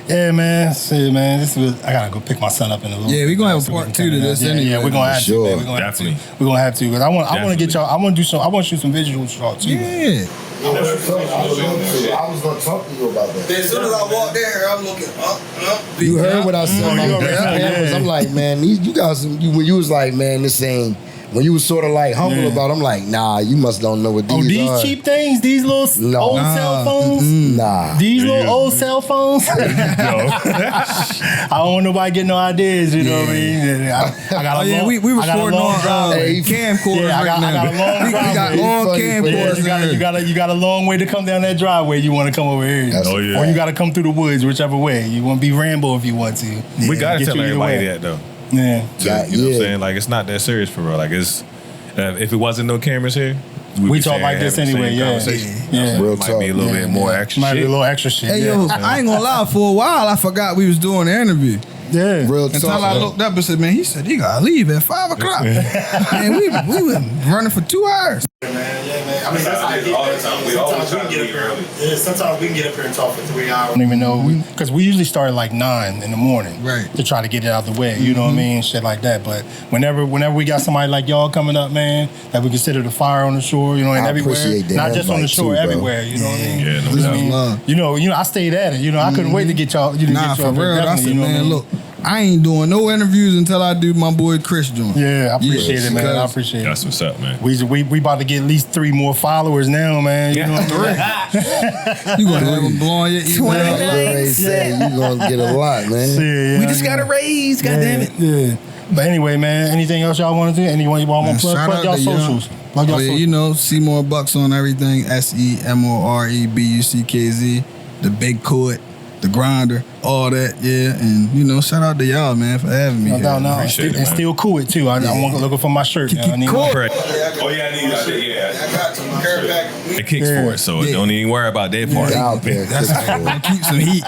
Yeah, man. See, man. I gotta go pick my son up in a little. Yeah, we gonna have a part 2 to this anyway. Yeah, we're gonna have to. Man. Definitely. We're gonna have to because I want to get y'all. I want to shoot some visuals with y'all too. Yeah. I was gonna talk to you about that. As soon as I walked there, I'm looking up. You heard what I said about the cameras. I'm like, man, you guys. When you was like, man, this ain't. When you was sort of like humble about it, I'm like, nah, you must don't know what these are. These cheap things, these little old cell phones? Nah. These little old cell phones? I don't want nobody getting no ideas, you know what I mean? I got a long we recording on camcorders I got a long we got long camcorders. You got a long way to come down that driveway. You want to come over here. Or you got to come through the woods, whichever way. You want to be Rambo if you want to. We got to tell everybody that, though. Yeah. You know what I'm saying? Like, it's not that serious for real. Like, it's if it wasn't no cameras here, we talk like this anyway. Yeah. Real might talk. be a little bit more extra Might shit. be a little extra shit. Hey, yo, I ain't gonna lie. For a while, I forgot we was doing the interview. Yeah. Real Until talk. I looked up and said, man, he said he gotta leave at 5 o'clock. Man, we was running for 2 hours. Yeah, man. I mean, that's how I get all the time. We always try to leave early. Yeah, sometimes we can get up here and talk for 3 hours. I don't even know because we usually start at like 9 in the morning, right? To try to get it out the way, you know what I mean, shit like that. But whenever we got somebody like y'all coming up, man, that we consider the fire on the shore, you know, and everywhere, not just on the shore, everywhere, you know what I mean. Yeah, no doubt. You know, I stayed at it. You know, I couldn't wait to get y'all. Nah, for real. I said, man, look. I ain't doing no interviews until I do my boy Chris joint. Yeah, I appreciate it, man. I appreciate it. That's what's up, man. We about to get at least 3 more followers now, man. You know what I mean? You gonna have them blowing your email. You gonna get a lot, man. We just got a raise, goddammit. Yeah. But anyway, man, anything else y'all want to do? Anyone you want to plug y'all socials? You know, Semore Buckz on everything. SemoreBuckz, the big court, the grinder, all that, yeah. And you know, shout out to y'all, man, for having me. No doubt, no. And still cool it too. I'm looking for my shirt. I need that. I got to my shirt back. It kicks for it, so don't even worry about that part. Out there, keep some heat.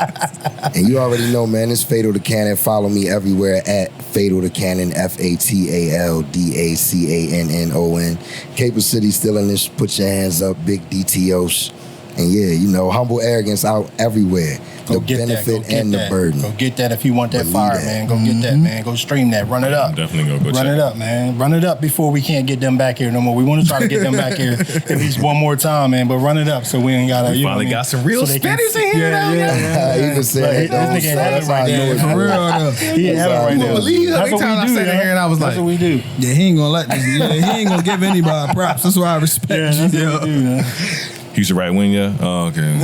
And you already know, man, it's Fatal to Cannon. Follow me everywhere at Fatal to Cannon, FATALDACANNON. Caper City still in this. Put your hands up, big DTOs. And yeah, you know, humble arrogance out everywhere. The benefit and the burden. Go get that if you want that fire, man. Go get that, man. Go stream that. Run it up. Definitely go Run it up, man. Run it up before we can't get them back here no more. We want to try to get them back here at least one more time, man. But run it up so we ain't gotta. You finally got some real spinners in here. Yeah. Even said this nigga in heaven right now. For real, He in heaven right now. Believe every time I sat in here and I was like, that's what we do. Yeah, he ain't gonna let this. Yeah, he ain't gonna give anybody props. That's why I respect you. That's what we do, man. He used to right wing ya? Oh, okay.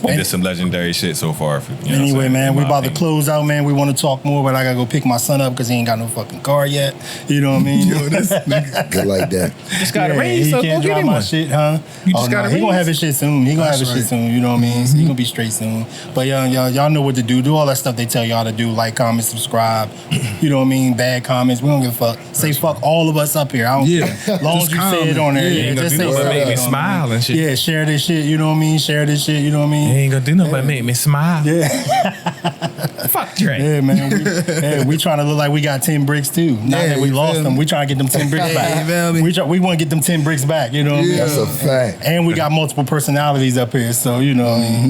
We did some legendary shit so far. Anyway, man, we about to close out, man. We want to talk more, but I gotta go pick my son up because he ain't got no fucking car yet. You know what I mean? Good like that. Just got a raise, he so can't go get drive him my one. shit, huh? You just got a raise. He gonna have his shit soon. He gonna have his shit soon. You know what I mean? So he gonna be straight soon. But y'all know what to do. Do all that stuff they tell y'all to do. Like, comment, subscribe. You know what I mean? Bad comments. We don't give a fuck. Say fuck all of us up here. I don't care. As long as you say it on there. Yeah, just say but make me smile and shit. Yeah, share this shit. You know what I mean? Share this shit. You know what I mean? He ain't gonna do nothing but make me smile. Yeah. Fuck Drake. Yeah, man. We trying to look like we got 10 bricks too. Not that we lost them. We trying to get them 10 bricks back. We want to get them 10 bricks back. You know what I mean? That's a fact. And we got multiple personalities up here, so you know.